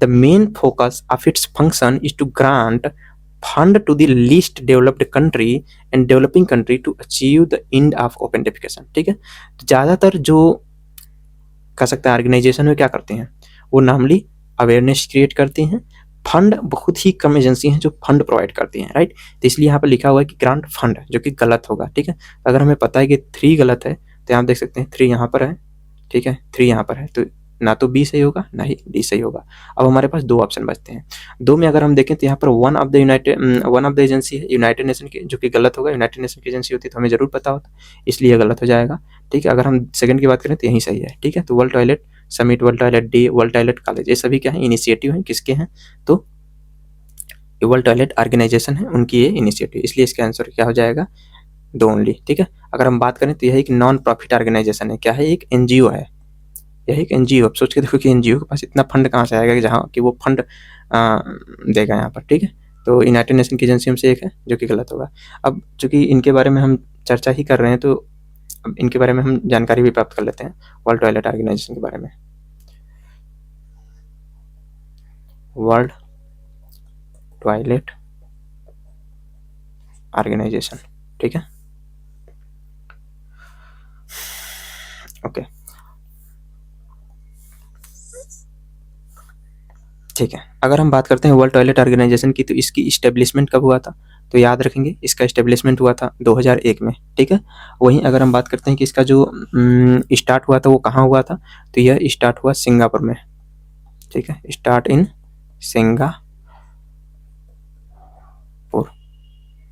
The main focus of its function is to grant fund to the least developed country and developing country to achieve the end of open defecation. ठीक है, तो ज़्यादातर जो कह सकते हैं ऑर्गेनाइजेशन में क्या करते हैं, वो नॉर्मली अवेयरनेस क्रिएट करती हैं। फंड बहुत ही कम एजेंसी हैं जो फंड प्रोवाइड करती हैं, राइट। तो इसलिए यहाँ पर लिखा हुआ है कि ग्रांट फंड, जो कि गलत होगा। ठीक है, अगर हमें पता है कि 3 गलत है तो आप देख सकते हैं 3 यहाँ पर है, ठीक है, 3 यहाँ पर है, तो ना तो बी सही होगा ना ही डी सही होगा। अब हमारे पास 2 ऑप्शन बचते हैं। 2 में अगर हम देखें तो यहाँ पर वन ऑफ द एजेंसी है यूनाइटेड नेशन की, जो कि गलत होगा। यूनाइटेड नेशन की एजेंसी होती तो हमें जरूर पता होता, इसलिए गलत हो जाएगा। ठीक है, अगर हम सेकंड की बात करें तो यही सही है। ठीक है, तो world Toilet Summit, World Toilet day, world Toilet college, ये सभी क्या है, इनिशिएटिव हैं। किसके हैं, तो वर्ल्ड टॉयलेट ऑर्गेनाइजेशन है, उनकी ये इनिशिएटिव, इसलिए इसका आंसर क्या हो जाएगा, 2 ओनली। ठीक है, अगर हम बात करें तो यह एक नॉन प्रॉफिट ऑर्गेनाइजेशन है। क्या है, एक एनजीओ है, यह एक एनजीओ। अब सोच के देखो कि एनजीओ के पास इतना फंड कहाँ से आएगा कि जहाँ कि वो फंड देगा यहाँ पर। ठीक है, तो यूनाइटेड नेशन की एजेंसी में से एक है, जो कि गलत होगा। अब चूंकि इनके बारे में हम चर्चा ही कर रहे हैं, तो अब इनके बारे में हम जानकारी भी प्राप्त कर लेते हैं, वर्ल्ड टॉयलेट ऑर्गेनाइजेशन के बारे में। वर्ल्ड टॉयलेट ऑर्गेनाइजेशन, ठीक है, ओके, ठीक है। अगर हम बात करते हैं वर्ल्ड टॉयलेट ऑर्गेनाइजेशन की, तो इसकी इस्टेब्लिशमेंट कब हुआ था, तो याद रखेंगे इसका इस्टेब्लिशमेंट हुआ था 2001 में। ठीक है, वहीं अगर हम बात करते हैं कि इसका जो स्टार्ट हुआ था वो कहाँ हुआ था, तो यह स्टार्ट हुआ सिंगापुर में। ठीक है, स्टार्ट इन सिंगापुर।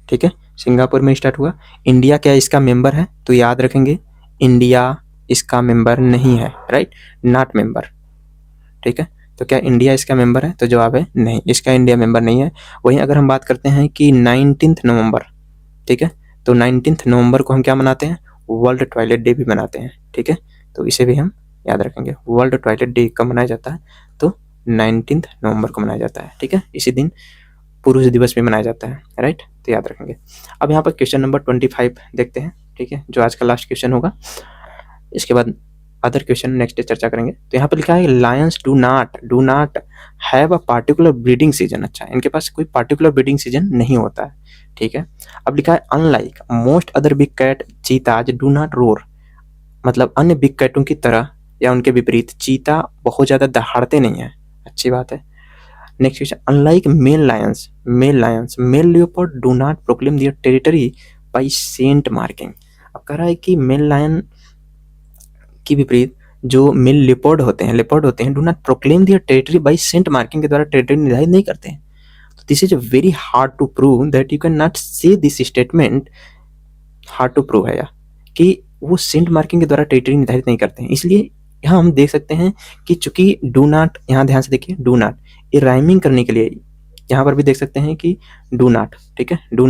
ठीक है, सिंगापुर में स्टार्ट हुआ। इंडिया क्या इसका मेंबर है, तो याद रखेंगे इंडिया इसका मेंबर नहीं है, राइट, नॉट मेंबर। ठीक है, तो क्या इंडिया इसका मेंबर है, तो जवाब है नहीं, इसका इंडिया मेंबर नहीं है। वहीं अगर हम बात करते हैं कि 19 नवंबर, ठीक है, तो 19 नवंबर को हम क्या मनाते हैं, वर्ल्ड टॉयलेट डे भी मनाते हैं। ठीक है, तो इसे भी हम याद रखेंगे। वर्ल्ड टॉयलेट डे कब मनाया जाता है, तो 19 नवंबर को मनाया जाता है। ठीक है, इसी दिन पुरुष दिवस भी मनाया जाता है, राइट, तो याद रखेंगे। अब यहाँ पर क्वेश्चन नंबर 25 देखते हैं, ठीक है, जो आज का लास्ट क्वेश्चन होगा। इसके बाद अदर क्वेश्चन नेक्स्ट डे चर्चा करेंगे। तो यहाँ पर लिखा है Lions do not have a particular breeding season. अच्छा, इनके पास कोई पार्टिकुलर ब्रीडिंग सीजन नहीं होता है। ठीक है, अब लिखा है unlike most other big cat cheetahs do not roar, मतलब अन्य बिग कैटों की तरह या उनके विपरीत चीता बहुत ज़्यादा दहाड़ते नहीं है। अच्छी बात है। Next question, unlike male leopard do not proclaim their territory by scent marking. अब कह रहा है कि मेल लायन की विपरीत जो मेल लेपर्ड होते हैं do not proclaim their territory by scent marking के द्वारा टेरिटरी निर्धारित नहीं करते हैं। तो this is very hard to prove that you can not say this statement. Hard to prove है या कि वो सेंट मार्किंग के द्वारा टेरिटरी निर्धारित नहीं करते हैं। इसलिए यहाँ हम देख सकते हैं कि चूंकि डू नॉट, यहाँ ध्यान से देखिए, डू नॉट ये राइमिंग करने के लिए, यहाँ पर भी देख सकते हैं कि डू नॉट, ठीक है, डू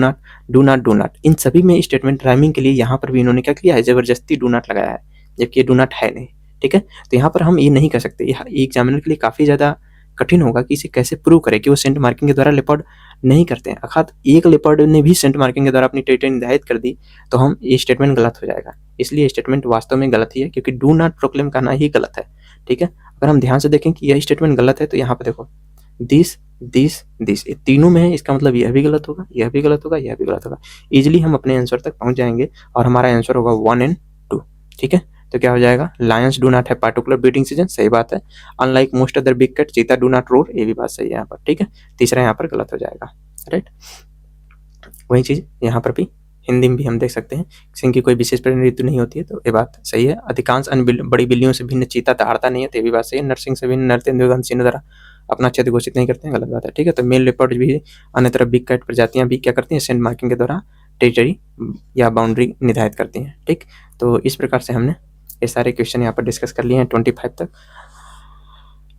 नॉट, इन सभी में स्टेटमेंट राइमिंग के लिए यहाँ पर भी इन्होंने क्या किया है, जबरदस्ती डू नॉट लगाया है, जबकि ये डू नॉट है नहीं। ठीक है, तो यहाँ पर हम ये नहीं कर सकते, यह एग्जामिनर के लिए काफ़ी ज़्यादा कठिन होगा कि इसे कैसे प्रूव करें कि वो सेंट मार्किंग के द्वारा लेपर्ड नहीं करते हैं। अर्थात एक लेपर्ड ने भी सेंट मार्किंग के द्वारा अपनी टेरिटरी निर्धारित कर दी तो हम ये स्टेटमेंट गलत हो जाएगा। इसलिए स्टेटमेंट वास्तव में गलत ही है, क्योंकि डू नॉट प्रोक्लेम करना ही गलत है। ठीक है, अगर हम ध्यान से देखें कि यह स्टेटमेंट गलत है, तो यहाँ पर देखो दिस ये तीनों में है, इसका मतलब यह भी गलत होगा, यह भी गलत होगा, यह भी गलत होगा। इजिली हम अपने आंसर तक पहुंच जाएंगे और हमारा आंसर होगा 1 और 2। ठीक है, तो क्या हो जाएगा, लायंस डू नॉट है पार्टिकुलर ब्रीडिंग सीजन, सही बात है। Unlike most other big cat cheetah do not roar, ये भी बात सही है यहाँ पर। ठीक है, तीसरा यहाँ पर गलत हो जाएगा, राइट। वही चीज यहाँ पर भी हिंदी में भी हम देख सकते हैं, सिंह की कोई विशेष प्रजनन ऋतु नहीं होती है, तो ये बात सही है। अधिकांश अन्य बड़ी बिल्लियों से भिन्न चीता दहाड़ता नहीं है, तो ये भी बात सही है। नरसिंह से भिन्न नर तेंदुआ सिंह द्वारा अपना क्षेत्र घोषित नहीं करते हैं, गलत बात है। ठीक है, तो मेल लेपर्ड भी अन्य तरह बिग कैट प्रजातियां भी क्या करती हैं, सेंट मार्किंग के द्वारा टेरिटरी या बाउंड्री निर्धारित करती हैं। ठीक, तो इस प्रकार से हमने ये सारे क्वेश्चन यहाँ पर डिस्कस कर लिए हैं 25 तक।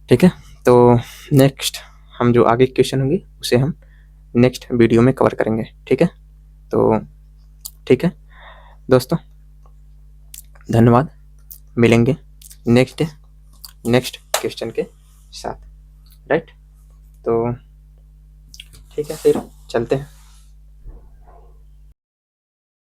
ठीक है, तो नेक्स्ट हम जो आगे क्वेश्चन होंगे उसे हम नेक्स्ट वीडियो में कवर करेंगे, ठीक है। तो ठीक है दोस्तों, धन्यवाद। मिलेंगे नेक्स्ट क्वेश्चन के साथ, राइट। तो ठीक है, फिर चलते हैं।